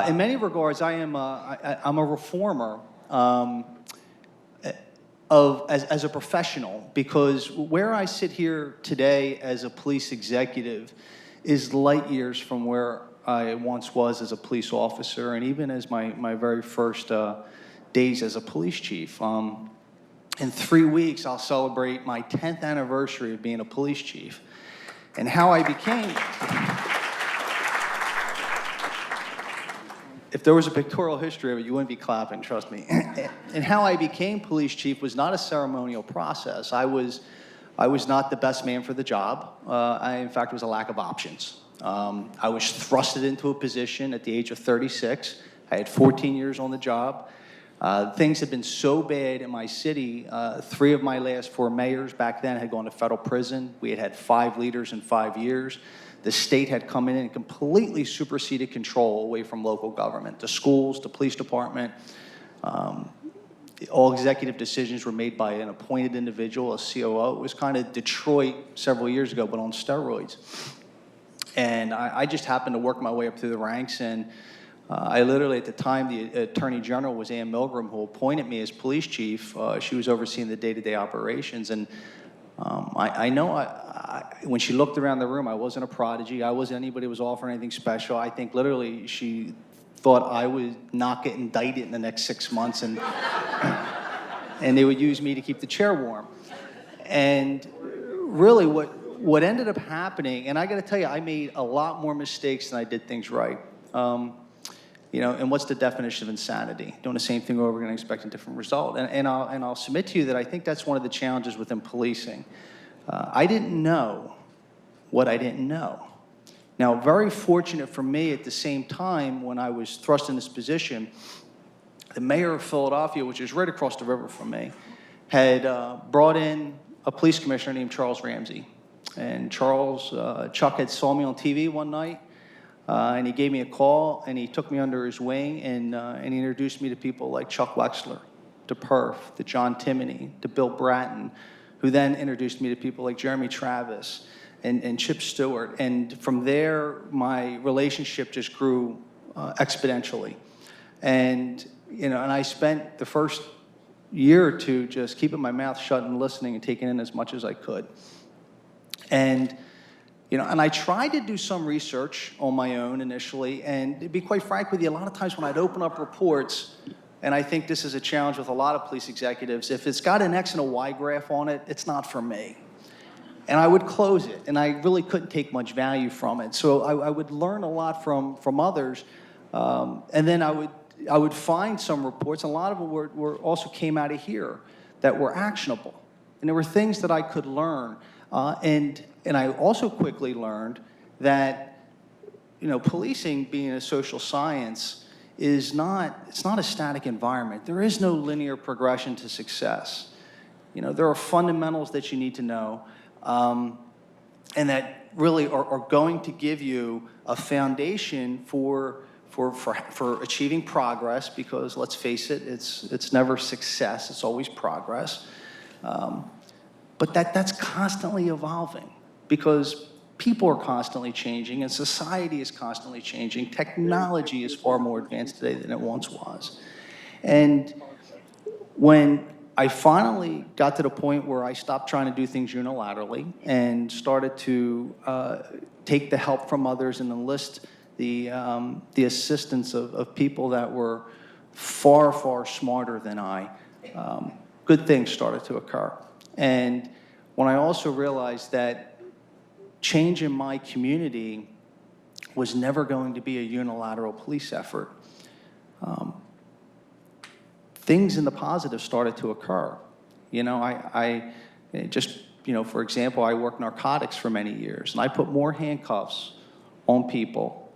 in many regards, I'm a reformer. As a professional, because where I sit here today as a police executive is light years from where I once was as a police officer, and even as my very first days as a police chief. In 3 weeks, I'll celebrate my 10th anniversary of being a police chief. And how I became... If there was a pictorial history of it, you wouldn't be clapping, trust me. And how I became police chief was not a ceremonial process. I was not the best man for the job. In fact, it was a lack of options. I was thrusted into a position at the age of 36. I had 14 years on the job. Things had been so bad in my city. 3 of my last 4 mayors back then had gone to federal prison. We had had 5 leaders in 5 years. The state had come in and completely superseded control away from local government. The schools, the police department, all executive decisions were made by an appointed individual, a COO. It was kind of Detroit several years ago, but on steroids. And I just happened to work my way up through the ranks, and I literally, at the time, the Attorney General was Ann Milgram, who appointed me as police chief. She was overseeing the day-to-day operations, and I know when she looked around the room, I wasn't a prodigy. I wasn't anybody who was offering anything special. I think literally she thought I would not get indicted in the next 6 months, and they would use me to keep the chair warm. And really what ended up happening, and I got to tell you, I made a lot more mistakes than I did things right. You know, and what's the definition of insanity? Doing the same thing over again and expecting a different result. And I'll submit to you that I think that's one of the challenges within policing. I didn't know what I didn't know. Now, very fortunate for me at the same time when I was thrust in this position, the mayor of Philadelphia, which is right across the river from me, had brought in a police commissioner named Charles Ramsey. And Chuck had saw me on TV one night, and he gave me a call, and he took me under his wing, and he introduced me to people like Chuck Wexler, to Perf, to John Timoney, to Bill Bratton, who then introduced me to people like Jeremy Travis and Chip Stewart. And from there, my relationship just grew exponentially. And, you know, and I spent the first year or two just keeping my mouth shut and listening and taking in as much as I could. And, you know, and I tried to do some research on my own initially, and to be quite frank with you, a lot of times when I'd open up reports, and I think this is a challenge with a lot of police executives, if it's got an X and a Y graph on it, it's not for me. And I would close it, and I really couldn't take much value from it. So I would learn a lot from others, and then I would find some reports, and a lot of them were also came out of here that were actionable. And there were things that I could learn. And I also quickly learned that, you know, policing being a social science it's not a static environment. There is no linear progression to success. You know, there are fundamentals that you need to know, and that really are going to give you a foundation for achieving progress, because let's face it, it's never success, it's always progress. But that's constantly evolving, because people are constantly changing and society is constantly changing. Technology is far more advanced today than it once was. And when I finally got to the point where I stopped trying to do things unilaterally and started to take the help from others and enlist the assistance of people that were far, far smarter than I, good things started to occur. And when I also realized that change in my community was never going to be a unilateral police effort, things in the positive started to occur. You know, I just, you know, for example, I worked narcotics for many years, and I put more handcuffs on people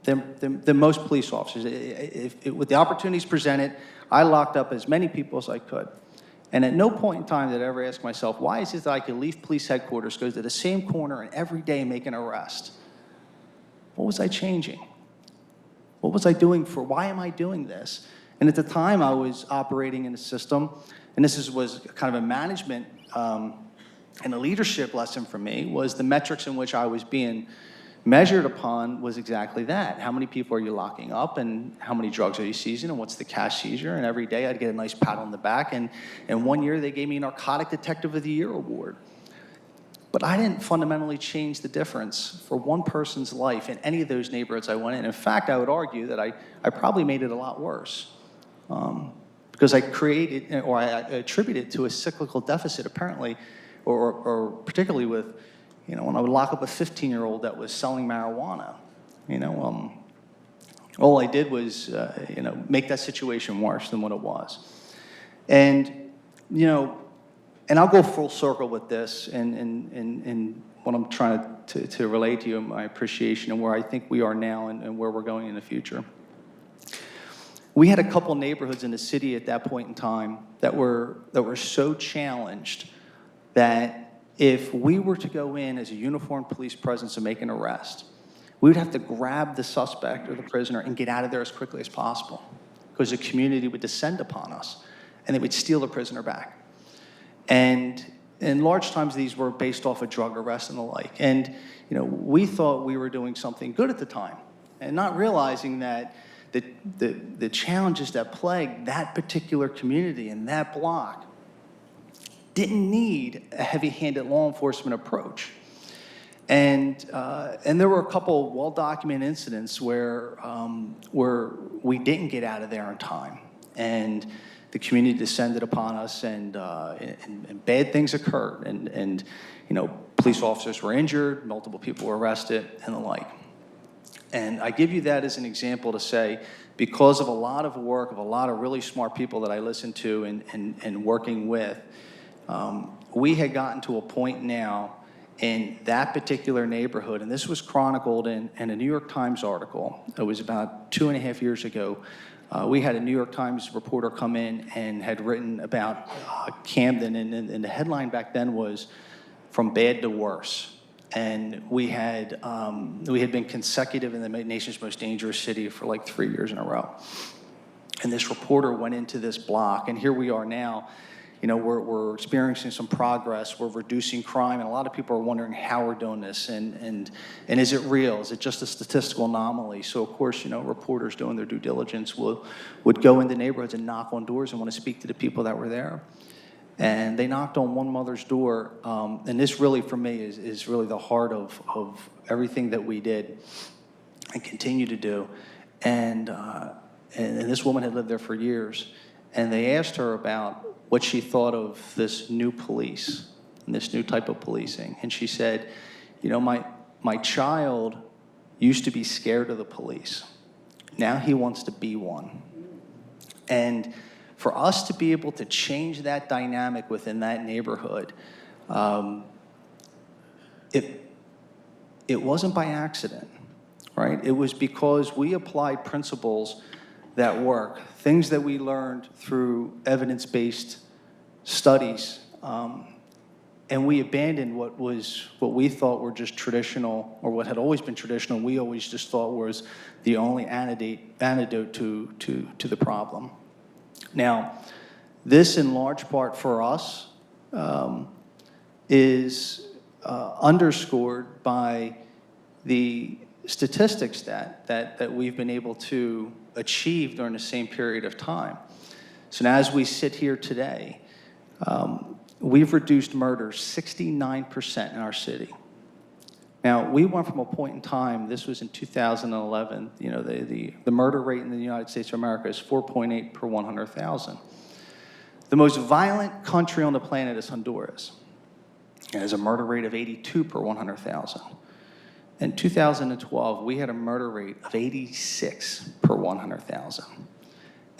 than most police officers. With the opportunities presented, I locked up as many people as I could. And at no point in time did I ever ask myself, why is it that I could leave police headquarters, go to the same corner, and every day make an arrest? What was I changing? What was I doing why am I doing this? And at the time, I was operating in a system, and this was kind of a management and a leadership lesson for me, was the metrics in which I was being measured upon was exactly that. How many people are you locking up, and how many drugs are you seizing, and what's the cash seizure? And every day I'd get a nice pat on the back, and 1 year they gave me a Narcotic Detective of the Year award. But I didn't fundamentally change the difference for one person's life in any of those neighborhoods I went in. In fact, I would argue that I probably made it a lot worse, because I created, or I attributed it to a cyclical deficit apparently, or particularly with, you know, when I would lock up a 15-year-old that was selling marijuana, you know, all I did was, you know, make that situation worse than what it was. And, you know, and I'll go full circle with this, and what I'm trying to relate to you, my appreciation and where I think we are now and where we're going in the future. We had a couple neighborhoods in the city at that point in time that were so challenged that if we were to go in as a uniformed police presence and make an arrest, we would have to grab the suspect or the prisoner and get out of there as quickly as possible, because the community would descend upon us and they would steal the prisoner back. And large times these were based off a drug arrest and the like. And, you know, we thought we were doing something good at the time, and not realizing that the challenges that plagued that particular community and that block didn't need a heavy-handed law enforcement approach. And there were a couple well-documented incidents where we didn't get out of there in time, and the community descended upon us, and bad things occurred, and you know, police officers were injured, multiple people were arrested, and the like. And I give you that as an example to say, because of a lot of work of a lot of really smart people that I listened to and working with, we had gotten to a point now in that particular neighborhood, and this was chronicled in a New York Times article. It was about 2.5 years ago. We had a New York Times reporter come in and had written about Camden, and the headline back then was "From Bad to Worse." And we had been consecutive in the nation's most dangerous city for like 3 years in a row. And this reporter went into this block, and here we are now, you know, we're experiencing some progress, we're reducing crime, and a lot of people are wondering how we're doing this, and is it real? Is it just a statistical anomaly? So, of course, you know, reporters doing their due diligence would go into neighborhoods and knock on doors and want to speak to the people that were there. And they knocked on one mother's door, and this really, for me, is really the heart of everything that we did and continue to do. And this woman had lived there for years, and they asked her about what she thought of this new police and this new type of policing. And she said, you know, my child used to be scared of the police. Now he wants to be one. And for us to be able to change that dynamic within that neighborhood, it wasn't by accident, right? It was because we applied principles that work, things that we learned through evidence-based studies, and we abandoned what we thought were just traditional, or what had always been traditional, we always just thought was the only antidote to the problem. Now, this in large part for us is underscored by the statistics that we've been able to achieve during the same period of time. So now as we sit here today, we've reduced murders 69% in our city. Now, we went from a point in time, this was in 2011, you know, the murder rate in the United States of America is 4.8 per 100,000. The most violent country on the planet is Honduras. It has a murder rate of 82 per 100,000. In 2012, we had a murder rate of 86 per 100,000.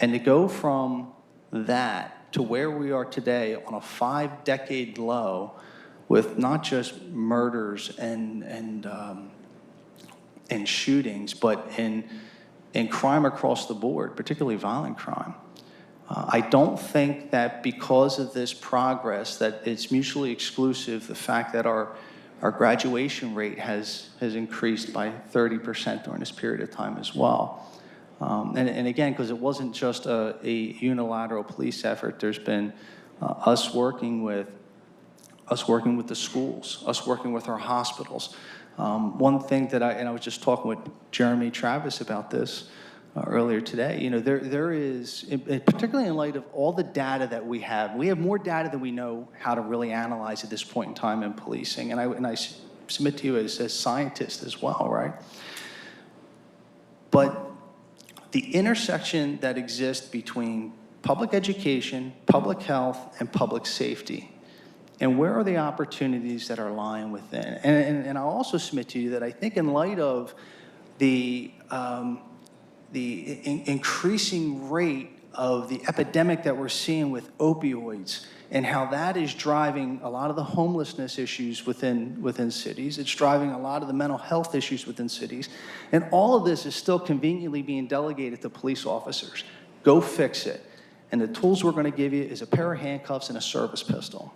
And to go from that to where we are today on a 5-decade low with not just murders and shootings, but in crime across the board, particularly violent crime. I don't think that because of this progress that it's mutually exclusive, the fact that our graduation rate has increased by 30% during this period of time as well. And again, because it wasn't just a unilateral police effort, there's been us working with the schools, us working with our hospitals. One thing that I was just talking with Jeremy Travis about this earlier today, you know, there is, particularly in light of all the data that we have more data than we know how to really analyze at this point in time in policing. And I submit to you as scientists as well, right? But the intersection that exists between public education, public health, and public safety, and where are the opportunities that are lying within? And I'll also submit to you that I think in light of the increasing rate of the epidemic that we're seeing with opioids and how that is driving a lot of the homelessness issues within cities. It's driving a lot of the mental health issues within cities. And all of this is still conveniently being delegated to police officers. Go fix it. And the tools we're going to give you is a pair of handcuffs and a service pistol.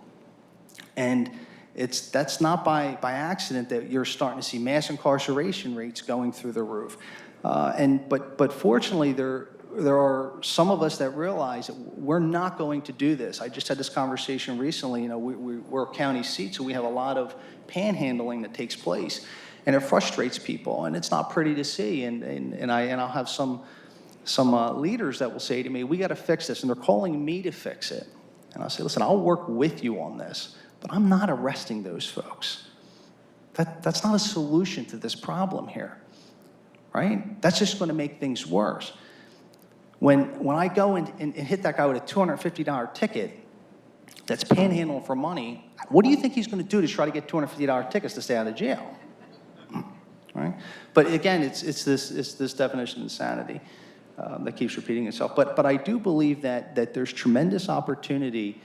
And that's not by accident that you're starting to see mass incarceration rates going through the roof. But fortunately, there are some of us that realize that we're not going to do this. I just had this conversation recently. You know, we're a county seat, so we have a lot of panhandling that takes place, and it frustrates people, and it's not pretty to see. And I'll have some leaders that will say to me, "We got to fix this," and they're calling me to fix it. And I'll say, "Listen, I'll work with you on this, but I'm not arresting those folks. That's not a solution to this problem here." Right? That's just going to make things worse. When I go and hit that guy with a $250 ticket that's panhandling for money, what do you think he's going to do to try to get $250 tickets to stay out of jail? Right? But again, it's this definition of insanity that keeps repeating itself. But I do believe that there's tremendous opportunity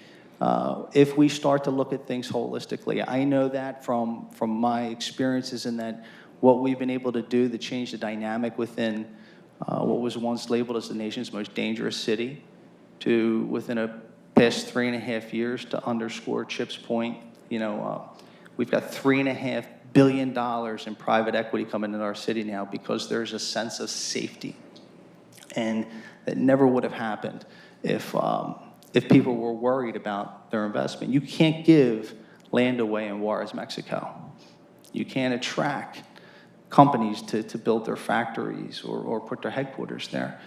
if we start to look at things holistically. I know that from my experiences in that what we've been able to do to change the dynamic within what was once labeled as the nation's most dangerous city to within a past 3.5 years to underscore Chip's point, you know, we've got $3.5 billion in private equity coming into our city now because there's a sense of safety. And that never would have happened if if people were worried about their investment. You can't give land away in Juarez, Mexico. You can't attract companies to build their factories or put their headquarters there.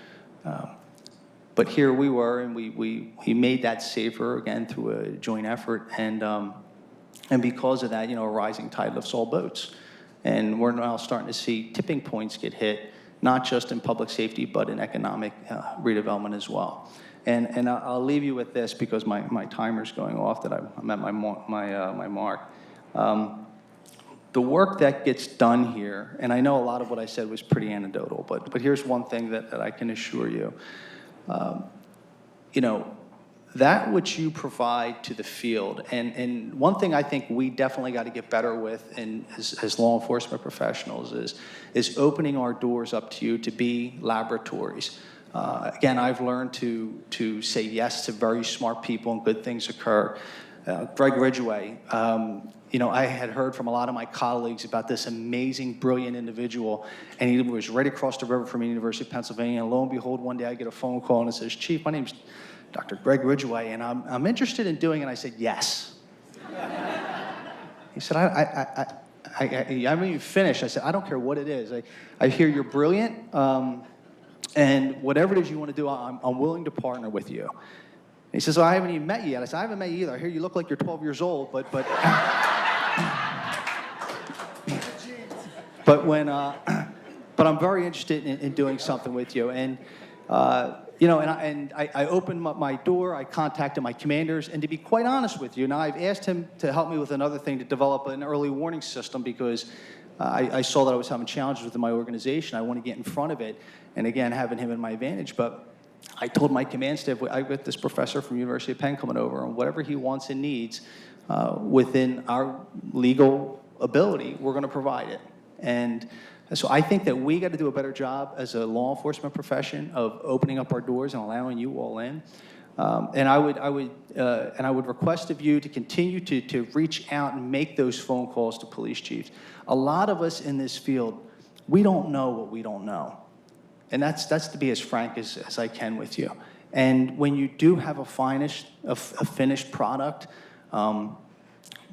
But here we were, and we made that safer, again, through a joint effort. And because of that, you know, a rising tide lifts all boats. And we're now starting to see tipping points get hit, not just in public safety, but in economic redevelopment as well. And I'll leave you with this because my timer's going off, that I'm at my mark. The work that gets done here, and I know a lot of what I said was pretty anecdotal, but here's one thing that I can assure you. You know, that which you provide to the field, and one thing I think we definitely got to get better with as law enforcement professionals is opening our doors up to you to be laboratories. Again, I've learned to say yes to very smart people and good things occur. Greg Ridgway, you know, I had heard from a lot of my colleagues about this amazing, brilliant individual, and he was right across the river from the University of Pennsylvania. And lo and behold, one day I get a phone call and it says, "Chief, my name's Dr. Greg Ridgway, and I'm interested in doing it." And I said, "Yes." He said, I haven't even finished. I said, "I don't care what it is. I hear you're brilliant, and whatever it is you want to do, I'm willing to partner with you." And he says, "Well, I haven't even met you yet." I said, "I haven't met you either. I hear you look like you're 12 years old, but I'm very interested in doing something with you." And you know, and I opened my door. I contacted my commanders, and to be quite honest with you, now I've asked him to help me with another thing, to develop an early warning system, because I saw that I was having challenges within my organization. I want to get in front of it, and again, having him in my advantage. But I told my command staff, I've got this professor from University of Penn coming over, and whatever he wants and needs within our legal ability, we're going to provide it. And so I think that we got to do a better job as a law enforcement profession of opening up our doors and allowing you all in. And I would request of you to continue to reach out and make those phone calls to police chiefs. A lot of us in this field, we don't know what we don't know. And that's to be as frank as I can with you. And when you do have a finished product,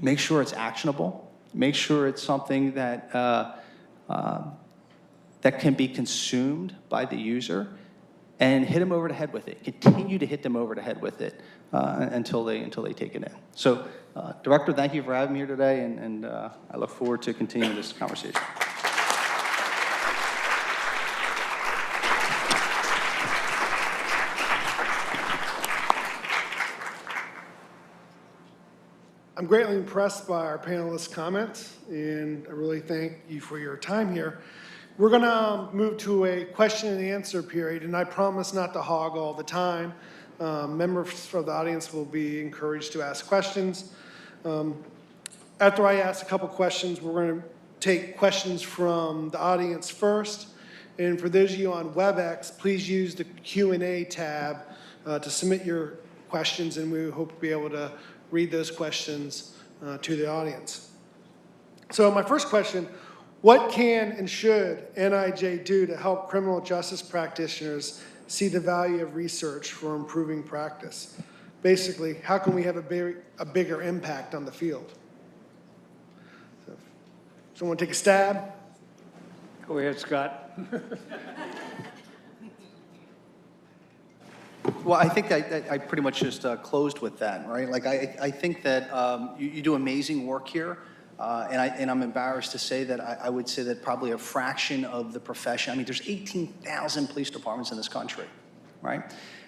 make sure it's actionable. Make sure it's something that that can be consumed by the user, and hit them over the head with it. Continue to hit them over the head with it until they take it in. So, Director, thank you for having me here today, and I look forward to continuing this conversation. I'm greatly impressed by our panelists' comments, and I really thank you for your time here. We're going to move to a question and answer period, and I promise not to hog all the time. Members of the audience will be encouraged to ask questions. After I ask a couple questions, we're going to take questions from the audience first. And for those of you on WebEx, please use the Q&A tab to submit your questions, and we hope to be able to read those questions to the audience. So my first question, what can and should NIJ do to help criminal justice practitioners see the value of research for improving practice? Basically, how can we have a bigger impact on the field? So, someone take a stab? Go ahead, Scott. Well, I think I pretty much just closed with that, right? Like, I think that you do amazing work here, and I'm embarrassed to say that I would say that probably a fraction of the profession, I mean, there's 18,000 police departments in this country, right?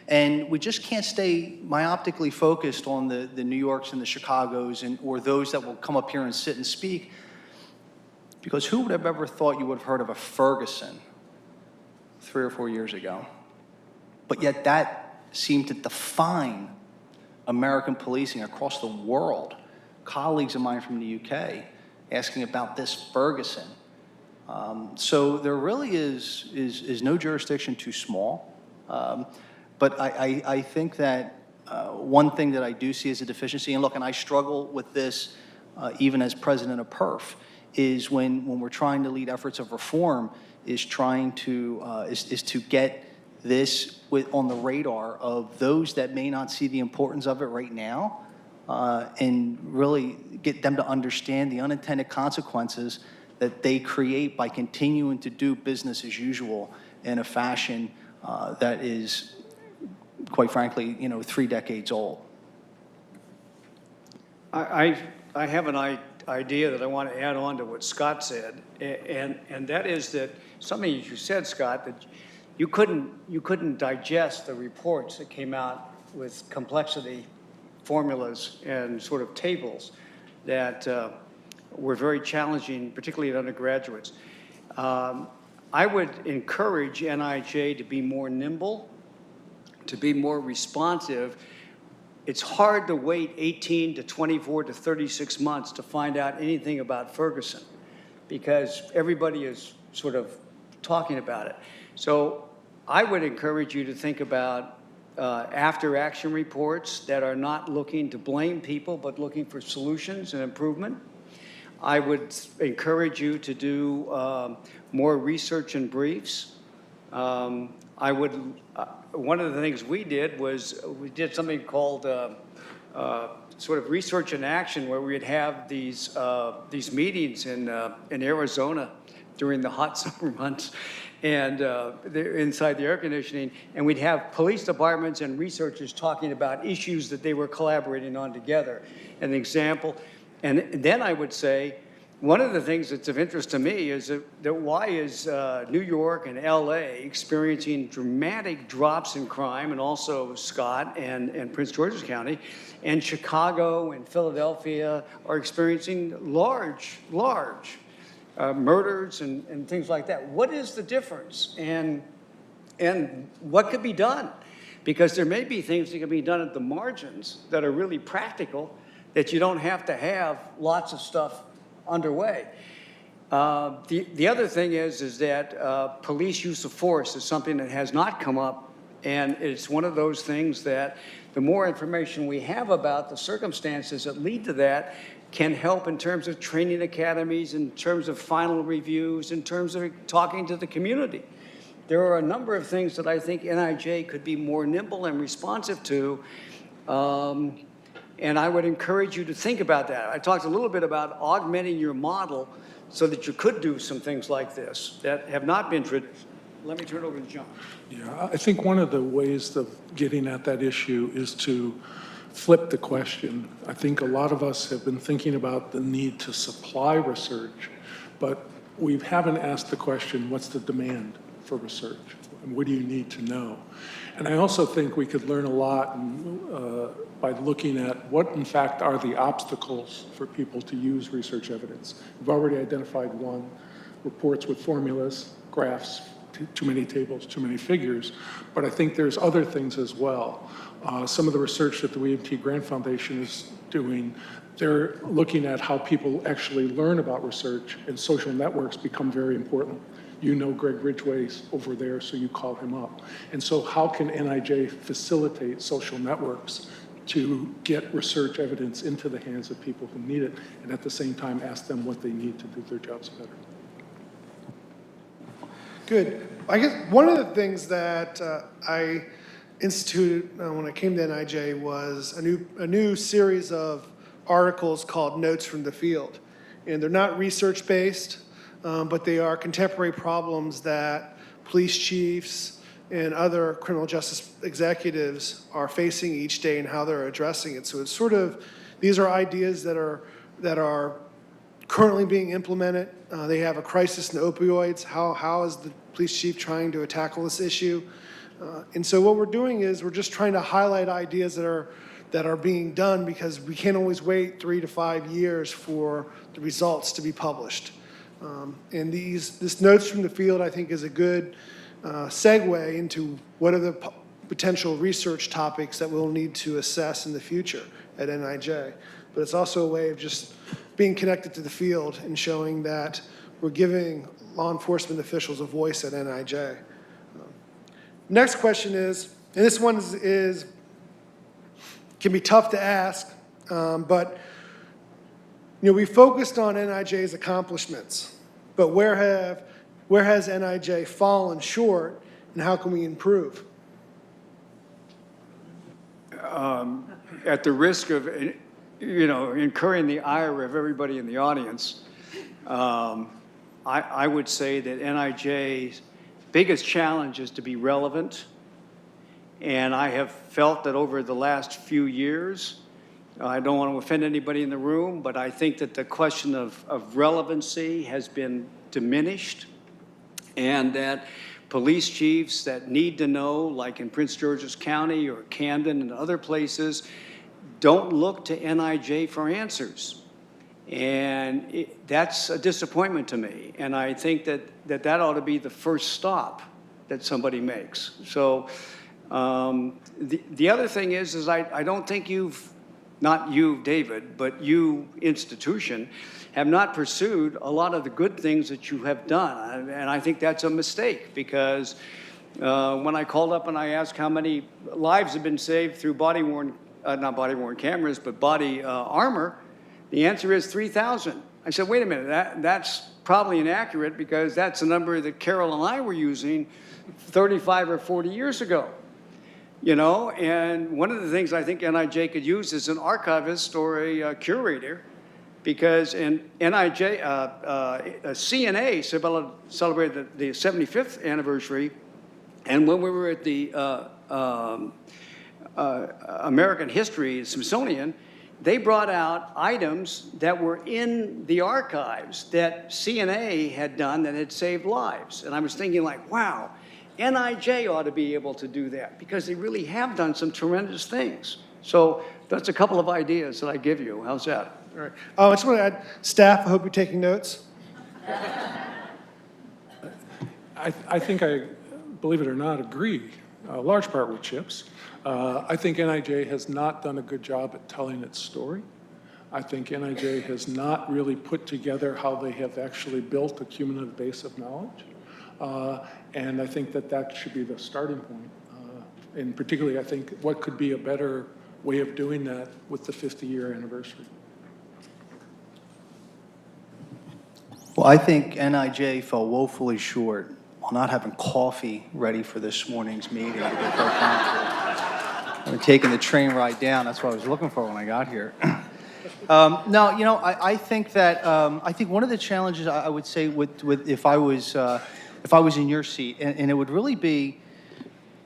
And we just can't stay myopically focused on the New Yorks and the Chicagos or those that will come up here and sit and speak, because who would have ever thought you would have heard of a Ferguson 3 or 4 years ago? But yet that seemed to define American policing across the world. Colleagues of mine from the UK asking about this Ferguson. So there really is no jurisdiction too small. But I think that one thing that I do see as a deficiency, and look, and I struggle with this even as president of PERF, is when we're trying to lead efforts of reform, is to get this on the radar of those that may not see the importance of it right now, and really get them to understand the unintended consequences that they create by continuing to do business as usual in a fashion that is, quite frankly, 3 decades old. I have an idea that I want to add on to what Scott said, and that is that something you said, Scott, that you couldn't digest the reports that came out with complexity formulas and sort of tables that were very challenging, particularly at undergraduates. I would encourage NIJ to be more nimble, to be more responsive. It's hard to wait 18 to 24 to 36 months to find out anything about Ferguson because everybody is sort of talking about it. So I would encourage you to think about after-action reports that are not looking to blame people but looking for solutions and improvement. I would encourage you to do more research and briefs. One of the things we did was we did something called sort of research in action, where we'd have these meetings in Arizona during the hot summer months, and they're inside the air conditioning, and we'd have police departments and researchers talking about issues that they were collaborating on together. An example, and then I would say, one of the things that's of interest to me is that why is New York and LA experiencing dramatic drops in crime, and also Scott and Prince George's County, and Chicago and Philadelphia are experiencing large murders and things like that? What is the difference, and what could be done? Because there may be things that can be done at the margins that are really practical, that you don't have to have lots of stuff underway. The other thing is that police use of force is something that has not come up, and it's one of those things that the more information we have about the circumstances that lead to that can help in terms of training academies, in terms of final reviews, in terms of talking to the community. There are a number of things that I think NIJ could be more nimble and responsive to, and I would encourage you to think about that. I talked a little bit about augmenting your model so that you could do some things like this that have not been traditional. Let me turn it over to John. Yeah, I think one of the ways of getting at that issue is to flip the question. I think a lot of us have been thinking about the need to supply research, but we haven't asked the question, what's the demand for research? And what do you need to know? And I also think we could learn a lot by looking at what, in fact, are the obstacles for people to use research evidence. We've already identified one: reports with formulas, graphs, too many tables, too many figures. But I think there's other things as well. Some of the research that the William T. Grant Foundation is doing, they're looking at how people actually learn about research, and social networks become very important. You know Greg Ridgway's over there, so you call him up. And so how can NIJ facilitate social networks to get research evidence into the hands of people who need it, and at the same time ask them what they need to do their jobs better? Good. I guess one of the things that I instituted when I came to NIJ was a new series of articles called Notes from the Field. And they're not research-based, but they are contemporary problems that police chiefs and other criminal justice executives are facing each day and how they're addressing it. So it's sort of, these are ideas that are currently being implemented. They have a crisis in opioids. How is the police chief trying to tackle this issue? And so what we're doing is we're just trying to highlight ideas that are being done, because we can't always wait 3 to 5 years for the results to be published. And this Notes from the Field, I think, is a good segue into what are the potential research topics that we'll need to assess in the future at NIJ. But it's also a way of just being connected to the field and showing that we're giving law enforcement officials a voice at NIJ. Next question is, and this one can be tough to ask, but we focused on NIJ's accomplishments, but where has NIJ fallen short and how can we improve? At the risk of, incurring the ire of everybody in the audience, I would say that NIJ's biggest challenge is to be relevant. And I have felt that over the last few years, I don't want to offend anybody in the room, but I think that the question of relevancy has been diminished, and that police chiefs that need to know, like in Prince George's County or Camden and other places, don't look to NIJ for answers. And that's a disappointment to me. And I think that ought to be the first stop that somebody makes. So the other thing is I don't think not you, David, but you, institution, have not pursued a lot of the good things that you have done. And I think that's a mistake, because when I called up and I asked how many lives have been saved through not body-worn cameras, but body armor, the answer is 3,000. I said, wait a minute, that's probably inaccurate, because that's the number that Carol and I were using 35 or 40 years ago. And one of the things I think NIJ could use is an archivist or a curator, because in NIJ, CNA celebrated the 75th anniversary, and when we were at the American History Smithsonian, they brought out items that were in the archives that CNA had done that had saved lives. And I was thinking, like, wow, NIJ ought to be able to do that, because they really have done some tremendous things. So that's a couple of ideas that I give you. How's that? All right. I just want to add, staff, I hope you're taking notes. I think I, believe it or not, agree, a large part with Chips. I think NIJ has not done a good job at telling its story. I think NIJ has not really put together how they have actually built a cumulative base of knowledge. And I think that should be the starting point. And particularly, I think, what could be a better way of doing that with the 50-year anniversary? Well, I think NIJ fell woefully short while not having coffee ready for this morning's meeting to get their country. I'm taking the train ride down. That's what I was looking for when I got here. No, I think that I think one of the challenges I would say with if I was in your seat, and it would really be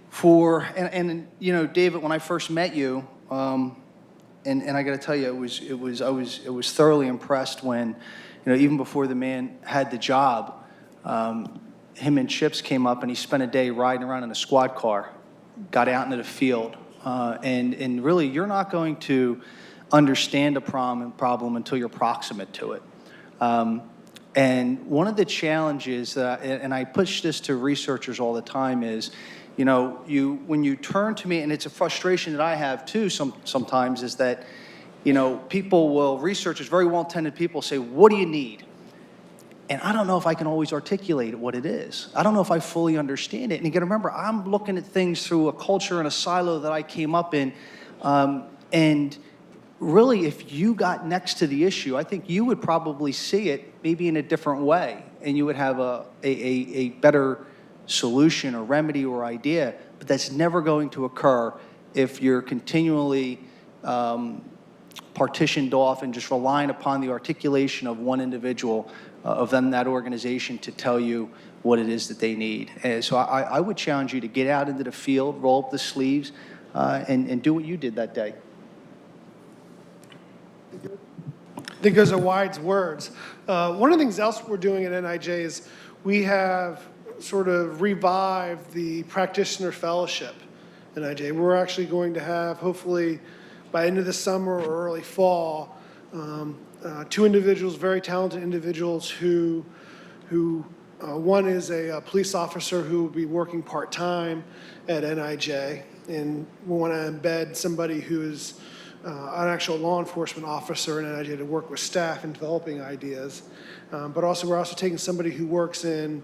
for and David, when I first met you, and I got to tell you, I was thoroughly impressed when, even before the man had the job, him and Chips came up and he spent a day riding around in a squad car, got out into the field, and really, you're not going to understand a problem until you're proximate to it. And one of the challenges, and I push this to researchers all the time, is, when you turn to me, and it's a frustration that I have too sometimes, is that, researchers, very well-intended people say, what do you need? And I don't know if I can always articulate what it is. I don't know if I fully understand it. And you got to remember, I'm looking at things through a culture and a silo that I came up in. And really, if you got next to the issue, I think you would probably see it maybe in a different way. And you would have a better solution or remedy or idea. But that's never going to occur if you're continually partitioned off and just relying upon the articulation of one individual of that organization to tell you what it is that they need. And so I would challenge you to get out into the field, roll up the sleeves, and do what you did that day. I think those are wise words. One of the things else we're doing at NIJ is we have sort of revived the practitioner fellowship at NIJ. We're actually going to have, hopefully, by end of the summer or early fall, two individuals, very talented individuals who one is a police officer who will be working part-time at NIJ, and we want to embed somebody who is an actual law enforcement officer in NIJ to work with staff in developing ideas. But also, we're also taking somebody who works in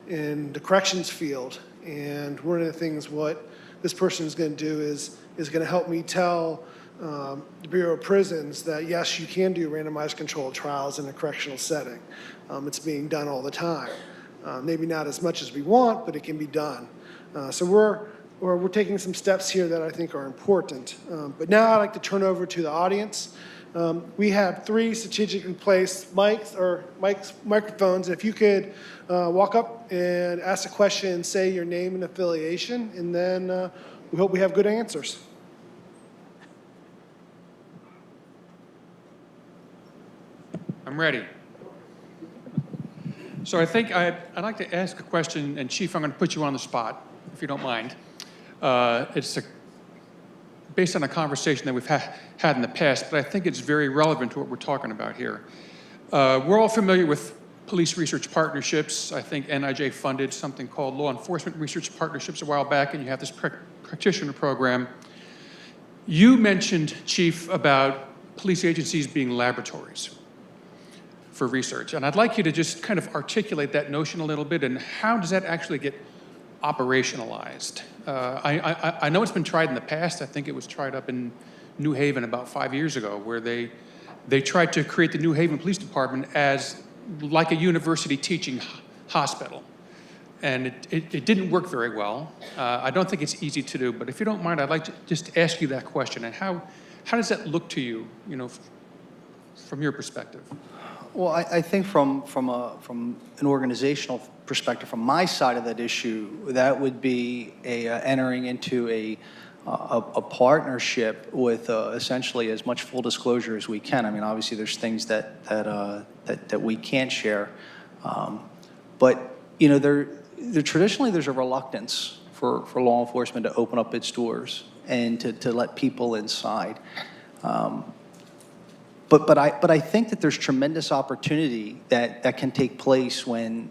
the corrections field, and one of the things what this person is going to do is going to help me tell the Bureau of Prisons that yes, you can do randomized controlled trials in a correctional setting. It's being done all the time. Maybe not as much as we want, but it can be done. So we're taking some steps here that I think are important. But now I'd like to turn over to the audience. We have 3 strategically placed microphones. If you could walk up and ask a question and say your name and affiliation, and then we hope we have good answers. I'm ready. So I think I'd like to ask a question, and Chief, I'm going to put you on the spot, if you don't mind. It's based on a conversation that we've had in the past, but I think it's very relevant to what we're talking about here. We're all familiar with police research partnerships. I think NIJ funded something called Law Enforcement Research Partnerships a while back, and you have this practitioner program. You mentioned, Chief, about police agencies being laboratories for research, and I'd like you to just kind of articulate that notion a little bit, and how does that actually get operationalized? I know it's been tried in the past. I think it was tried up in New Haven about 5 years ago, where they tried to create the New Haven Police Department as like a university teaching hospital. And it didn't work very well. I don't think it's easy to do, but if you don't mind, I'd like to just ask you that question. And how does that look to you, from your perspective? Well, I think from an organizational perspective, from my side of that issue, that would be entering into a partnership with essentially as much full disclosure as we can. I mean, obviously, there's things that we can't share, but traditionally there's a reluctance for law enforcement to open up its doors and to let people inside. But I think that there's tremendous opportunity that can take place when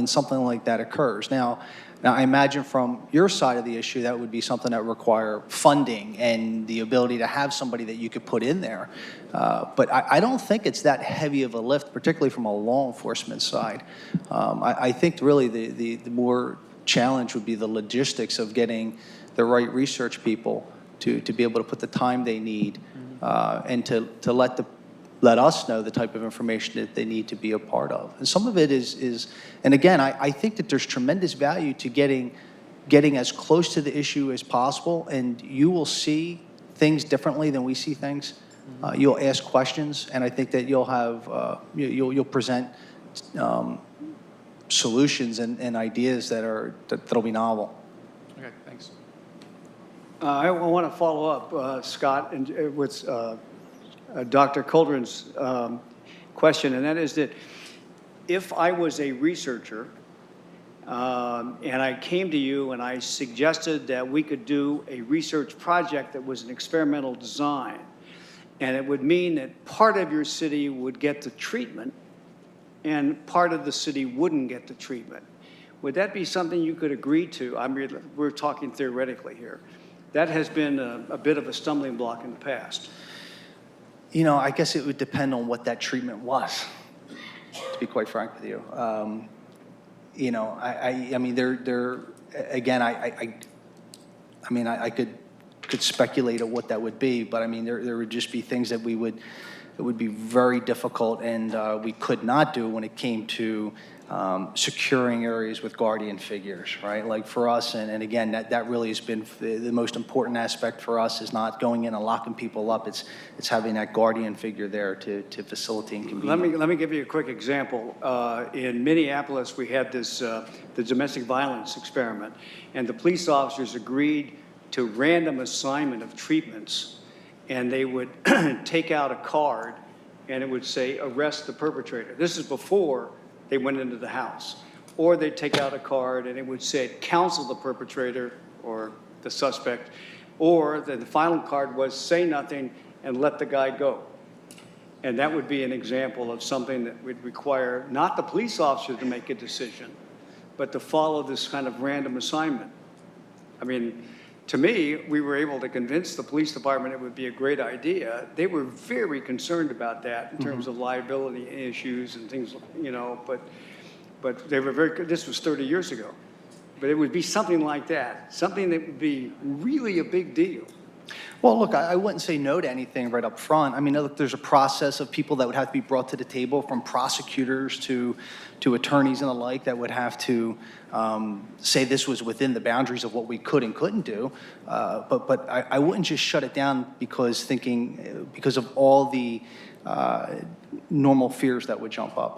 something like that occurs. Now I imagine from your side of the issue, that would be something that would require funding and the ability to have somebody that you could put in there. But I don't think it's that heavy of a lift, particularly from a law enforcement side. I think really the more challenge would be the logistics of getting the right research people to be able to put the time they need and to let us know the type of information that they need to be a part of. And some of it is and again, I think that there's tremendous value to getting as close to the issue as possible, and you will see things differently than we see things. You'll ask questions, and I think that you'll have, you'll present solutions and ideas that'll be novel. Okay, thanks. I want to follow up, Scott, and with Dr. Coldren's question, and that is that if I was a researcher and I came to you and I suggested that we could do a research project that was an experimental design, and it would mean that part of your city would get the treatment and part of the city wouldn't get the treatment, would that be something you could agree to? I mean, we're talking theoretically here. That has been a bit of a stumbling block in the past. I guess it would depend on what that treatment was, to be quite frank with you. I mean, again, I mean, I could speculate on what that would be, but I mean, there would just be things that it would be very difficult and we could not do when it came to securing areas with guardian figures, right? Like for us, and again, that really has been the most important aspect for us, is not going in and locking people up. It's having that guardian figure there to facilitate and convene. Let me give you a quick example. In Minneapolis, we had this the domestic violence experiment, and the police officers agreed to random assignment of treatments, and they would take out a card, and it would say, arrest the perpetrator. This is before they went into the house. Or they'd take out a card and it would say, counsel the perpetrator or the suspect. Or the final card was, say nothing and let the guy go. And that would be an example of something that would require not the police officer to make a decision, but to follow this kind of random assignment. I mean, to me, we were able to convince the police department it would be a great idea. They were very concerned about that in terms of liability issues and things, but they were very, this was 30 years ago. But it would be something like that, something that would be really a big deal. Well, look, I wouldn't say no to anything right up front. I mean, look, there's a process of people that would have to be brought to the table, from prosecutors to attorneys and the like, that would have to say this was within the boundaries of what we could and couldn't do. But I wouldn't just shut it down because of all the normal fears that would jump up.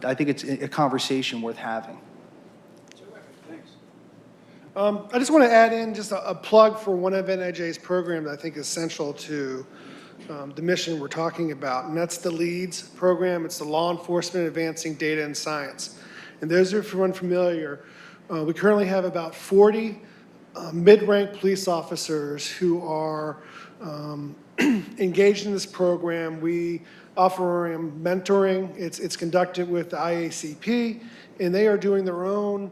I think it's a conversation worth having. I just want to add in just a plug for one of NIJ's programs that I think is central to the mission we're talking about, and that's the LEADS program. It's the Law Enforcement Advancing Data and Science. And those of you unfamiliar, we currently have about 40 mid-rank police officers who are engaged in this program. We offer mentoring. It's conducted with the IACP, and they are doing their own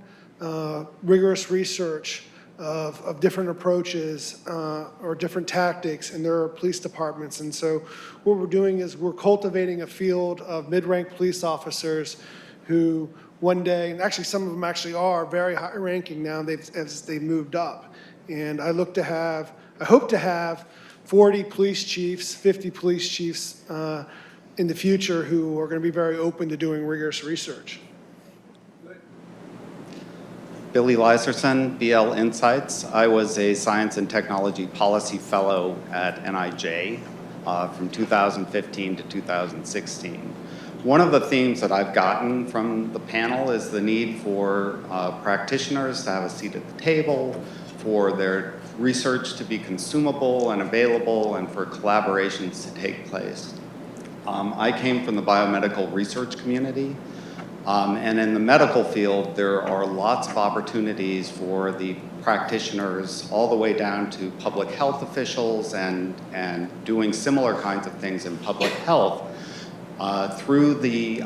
rigorous research of different approaches or different tactics in their police departments. And so what we're doing is we're cultivating a field of mid-rank police officers who one day, and actually some of them actually are very high ranking now as they've moved up. And I hope to have 40 police chiefs, 50 police chiefs in the future who are going to be very open to doing rigorous research. Billy Leiserson, BL Insights. I was a Science and Technology Policy Fellow at NIJ from 2015 to 2016. One of the themes that I've gotten from the panel is the need for practitioners to have a seat at the table, for their research to be consumable and available, and for collaborations to take place. I came from the biomedical research community. And in the medical field, there are lots of opportunities for the practitioners all the way down to public health officials and doing similar kinds of things in public health through the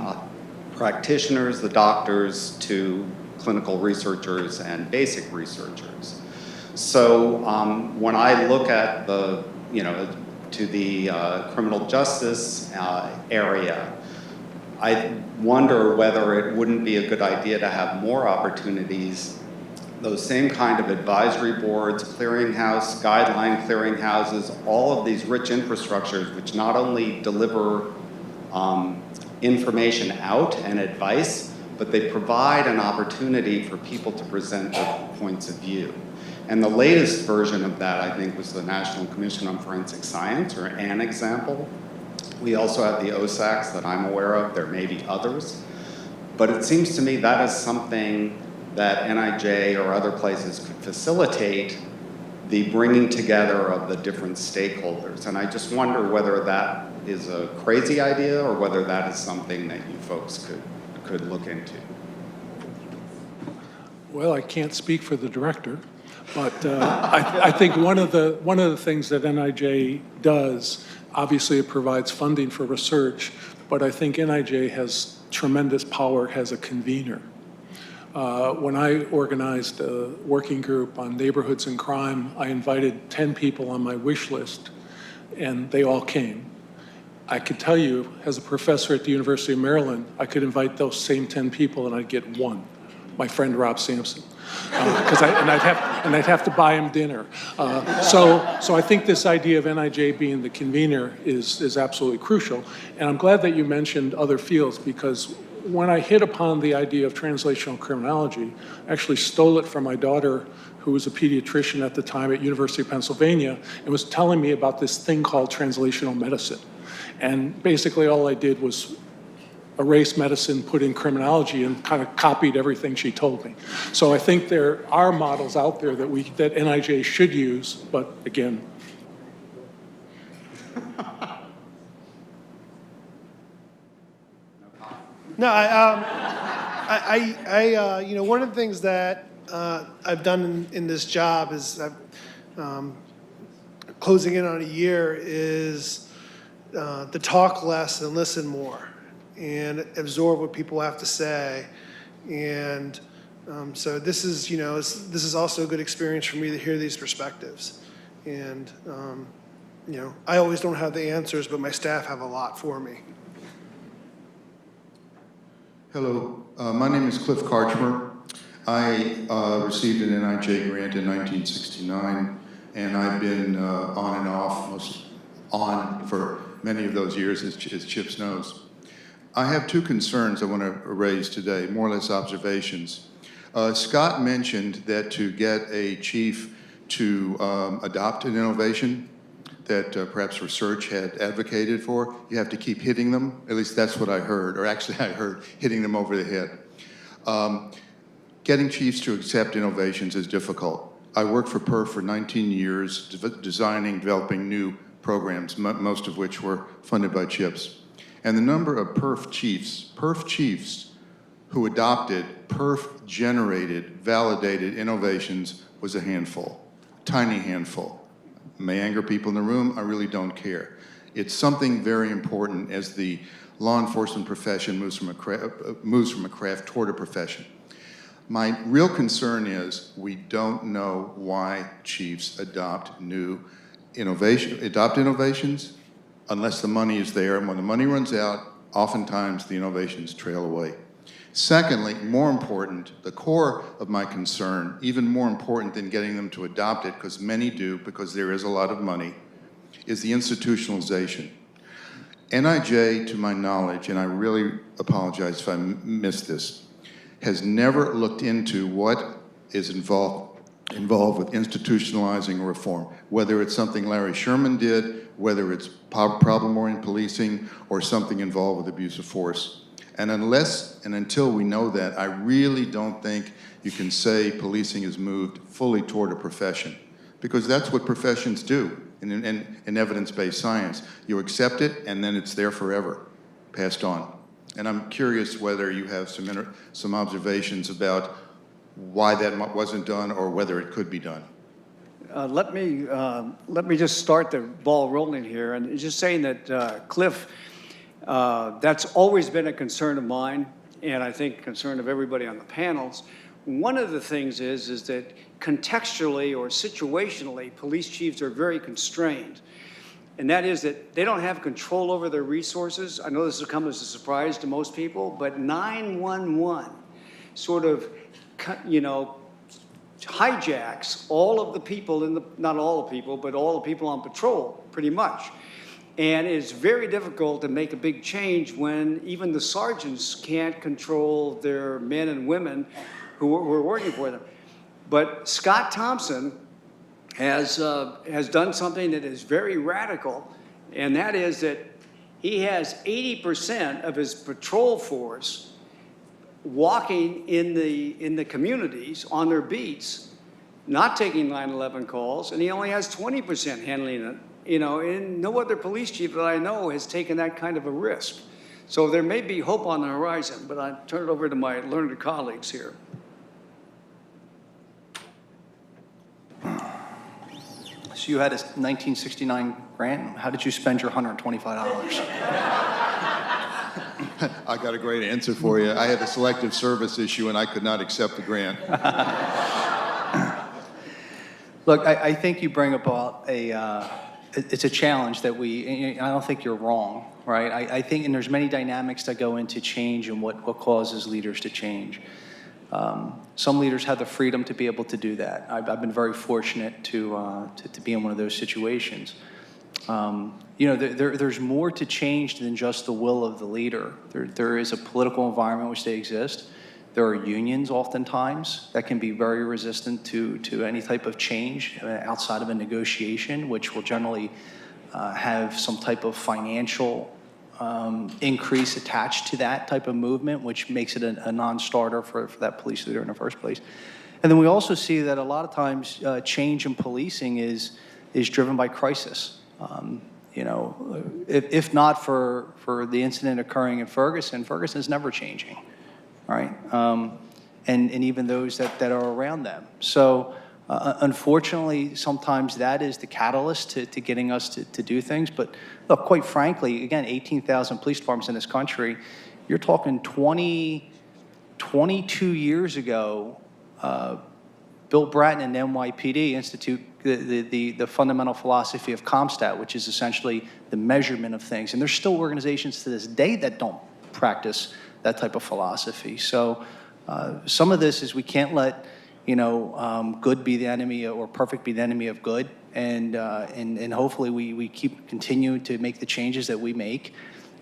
practitioners, the doctors, to clinical researchers and basic researchers. So when I look at the criminal justice area, I wonder whether it wouldn't be a good idea to have more opportunities, those same kind of advisory boards, clearinghouse, guideline clearinghouses, all of these rich infrastructures which not only deliver information out and advice, but they provide an opportunity for people to present their points of view. And the latest version of that, I think, was the National Commission on Forensic Science, or an example. We also have the OSACs that I'm aware of. There may be others. But it seems to me that is something that NIJ or other places could facilitate, the bringing together of the different stakeholders. And I just wonder whether that is a crazy idea or whether that is something that you folks could look into. Well, I can't speak for the director, but I think one of the things that NIJ does, obviously it provides funding for research, but I think NIJ has tremendous power as a convener. When I organized a working group on neighborhoods and crime, I invited 10 people on my wish list, and they all came. I could tell you, as a professor at the University of Maryland, I could invite those same 10 people and I'd get one, my friend Rob Sampson. I'd have to buy him dinner. So I think this idea of NIJ being the convener is absolutely crucial. And I'm glad that you mentioned other fields, because when I hit upon the idea of translational criminology, I actually stole it from my daughter, who was a pediatrician at the time at University of Pennsylvania, and was telling me about this thing called translational medicine. And basically all I did was erase medicine, put in criminology, and kind of copied everything she told me. So I think there are models out there that NIJ should use, but again. No, one of the things that I've done in this job is closing in on a year is to talk less and listen more, and absorb what people have to say. And so this is also a good experience for me to hear these perspectives. And I always don't have the answers, but my staff have a lot for me. Hello, my name is Cliff Karchmer. I received an NIJ grant in 1969 and I've been on and off, most on for many of those years, as Chips knows. I have two concerns I want to raise today, more or less observations. Scott mentioned that to get a chief to adopt an innovation that perhaps research had advocated for, you have to keep hitting them. At least that's what I heard, or actually I heard hitting them over the head. Getting chiefs to accept innovations is difficult. I worked for PERF for 19 years, designing, developing new programs, most of which were funded by CHIPS. And the number of PERF chiefs who adopted PERF-generated, validated innovations was a handful, tiny handful. May anger people in the room, I really don't care. It's something very important as the law enforcement profession moves from a craft toward a profession. My real concern is we don't know why chiefs adopt innovations unless the money is there, and when the money runs out, oftentimes the innovations trail away. Secondly, more important, the core of my concern, even more important than getting them to adopt it, because many do, because there is a lot of money, is the institutionalization. NIJ, to my knowledge, and I really apologize if I missed this, has never looked into what is involved with institutionalizing reform, whether it's something Larry Sherman did, whether it's problem-oriented policing, or something involved with abuse of force. And unless and until we know that, I really don't think you can say policing has moved fully toward a profession, because that's what professions do in evidence-based science. You accept it, and then it's there forever, passed on. And I'm curious whether you have some observations about why that wasn't done or whether it could be done. Let me just start the ball rolling here, and just saying that Cliff, that's always been a concern of mine, and I think a concern of everybody on the panels. One of the things is that contextually or situationally, police chiefs are very constrained. And that is that they don't have control over their resources. I know this will come as a surprise to most people, but 911 sort of, hijacks all of the people not all the people, but all the people on patrol, pretty much. And it's very difficult to make a big change when even the sergeants can't control their men and women who are working for them. But Scott Thompson has done something that is very radical, and that is that he has 80% of his patrol force walking in the communities on their beats, not taking 911 calls, and he only has 20% handling it. And no other police chief that I know has taken that kind of a risk. So there may be hope on the horizon, but I turn it over to my learned colleagues here. So you had a 1969 grant. How did you spend your $125? I got a great answer for you. I had a selective service issue and I could not accept the grant. Look, I think you bring about it's a challenge that I don't think you're wrong, right? I think, and there's many dynamics that go into change and what causes leaders to change. Some leaders have the freedom to be able to do that. I've been very fortunate to be in one of those situations. There's more to change than just the will of the leader. There is a political environment in which they exist. There are unions oftentimes that can be very resistant to any type of change outside of a negotiation, which will generally have some type of financial increase attached to that type of movement, which makes it a non-starter for that police leader in the first place. And then we also see that a lot of times change in policing is driven by crisis. If not for the incident occurring in Ferguson is never changing, right? And even those that are around them. So unfortunately, sometimes that is the catalyst to getting us to do things. But look, quite frankly, again, 18,000 police departments in this country, you're talking 22 years ago, Bill Bratton and the NYPD institute the fundamental philosophy of CompStat, which is essentially the measurement of things. And there's still organizations to this day that don't practice that type of philosophy. So some of this is we can't let good be the enemy or perfect be the enemy of good. And hopefully we continue to make the changes that we make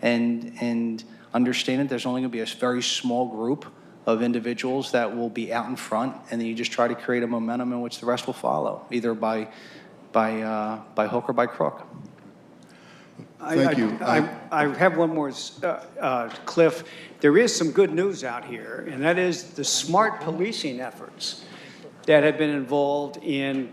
and understand that there's only going to be a very small group of individuals that will be out in front, and then you just try to create a momentum in which the rest will follow, either by hook or by crook. Thank you. I have one more, Cliff. There is some good news out here, and that is the smart policing efforts that have been involved in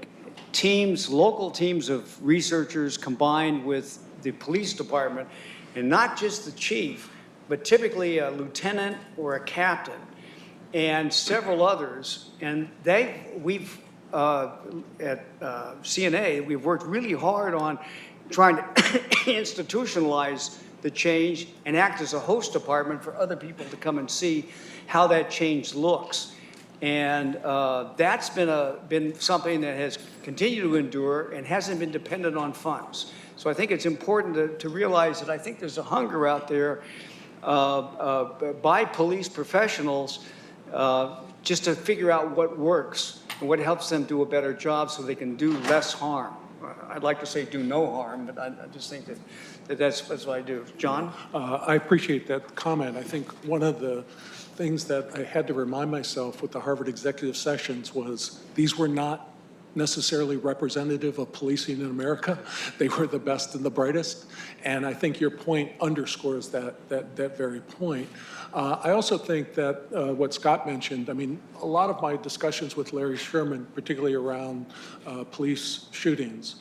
teams, local teams of researchers combined with the police department, and not just the chief, but typically a lieutenant or a captain, and several others. And we've at CNA, we've worked really hard on trying to institutionalize the change and act as a host department for other people to come and see how that change looks. And that's been something that has continued to endure and hasn't been dependent on funds. So I think it's important to realize that I think there's a hunger out there by police professionals just to figure out what works and what helps them do a better job so they can do less harm. I'd like to say do no harm, but I just think that's what I do. John? I appreciate that comment. I think one of the things that I had to remind myself with the Harvard executive sessions was these were not necessarily representative of policing in America. They were the best and the brightest. And I think your point underscores that very point. I also think that what Scott mentioned, I mean, a lot of my discussions with Larry Sherman, particularly around police shootings,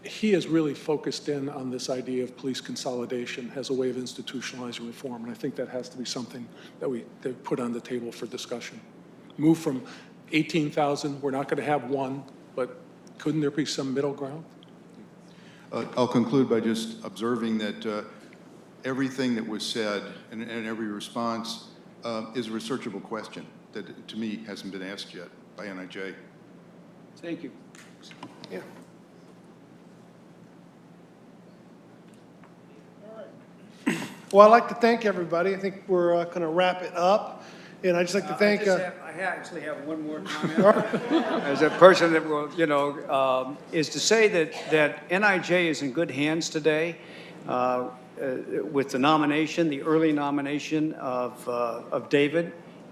he has really focused in on this idea of police consolidation as a way of institutionalizing reform. And I think that has to be something that we put on the table for discussion. Move from 18,000, we're not going to have one, but couldn't there be some middle ground? I'll conclude by just observing that everything that was said and every response is a researchable question that, to me, hasn't been asked yet by NIJ. Thank you. Yeah. Well, I'd like to thank everybody. I think we're going to wrap it up. And I'd just like to thank... I actually have one more comment. As a person that will, is to say that NIJ is in good hands today with the nomination, the early nomination of David,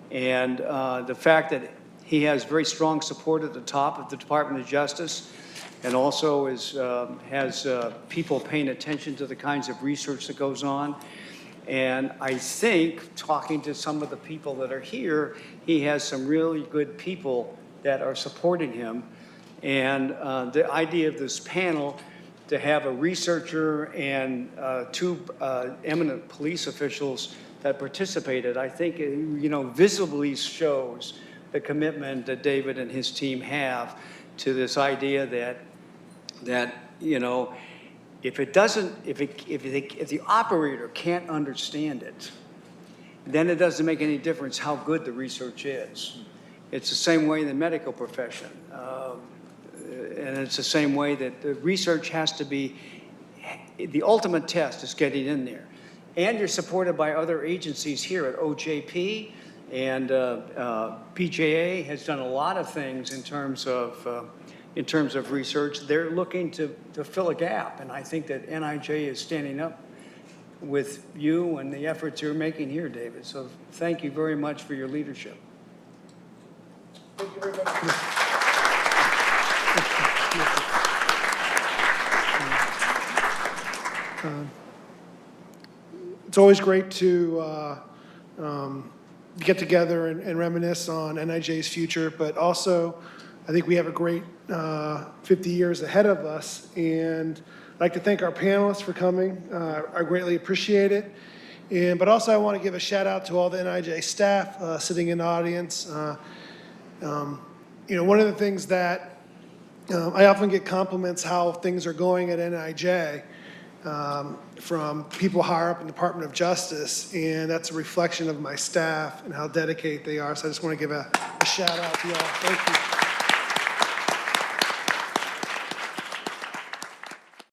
and the fact that he has very strong support at the top of the Department of Justice, and also has people paying attention to the kinds of research that goes on. And I think, talking to some of the people that are here, he has some really good people that are supporting him. And the idea of this panel, to have a researcher and two eminent police officials that participated, I think, visibly shows the commitment that David and his team have to this idea that if the operator can't understand it, then it doesn't make any difference how good the research is. It's the same way in the medical profession. And it's the same way that the research has to be, the ultimate test is getting in there. And you're supported by other agencies here at OJP, and PJA has done a lot of things in terms of research. They're looking to fill a gap, and I think that NIJ is standing up with you and the efforts you're making here, David. So thank you very much for your leadership. Thank you very much. It's always great to get together and reminisce on NIJ's future, but also I think we have a great 50 years ahead of us, and I'd like to thank our panelists for coming. I greatly appreciate it. But also I want to give a shout out to all the NIJ staff sitting in the audience. One of the things that I often get compliments how things are going at NIJ from people higher up in the Department of Justice, and that's a reflection of my staff and how dedicated they are. So I just want to give a shout out to you all. Thank you.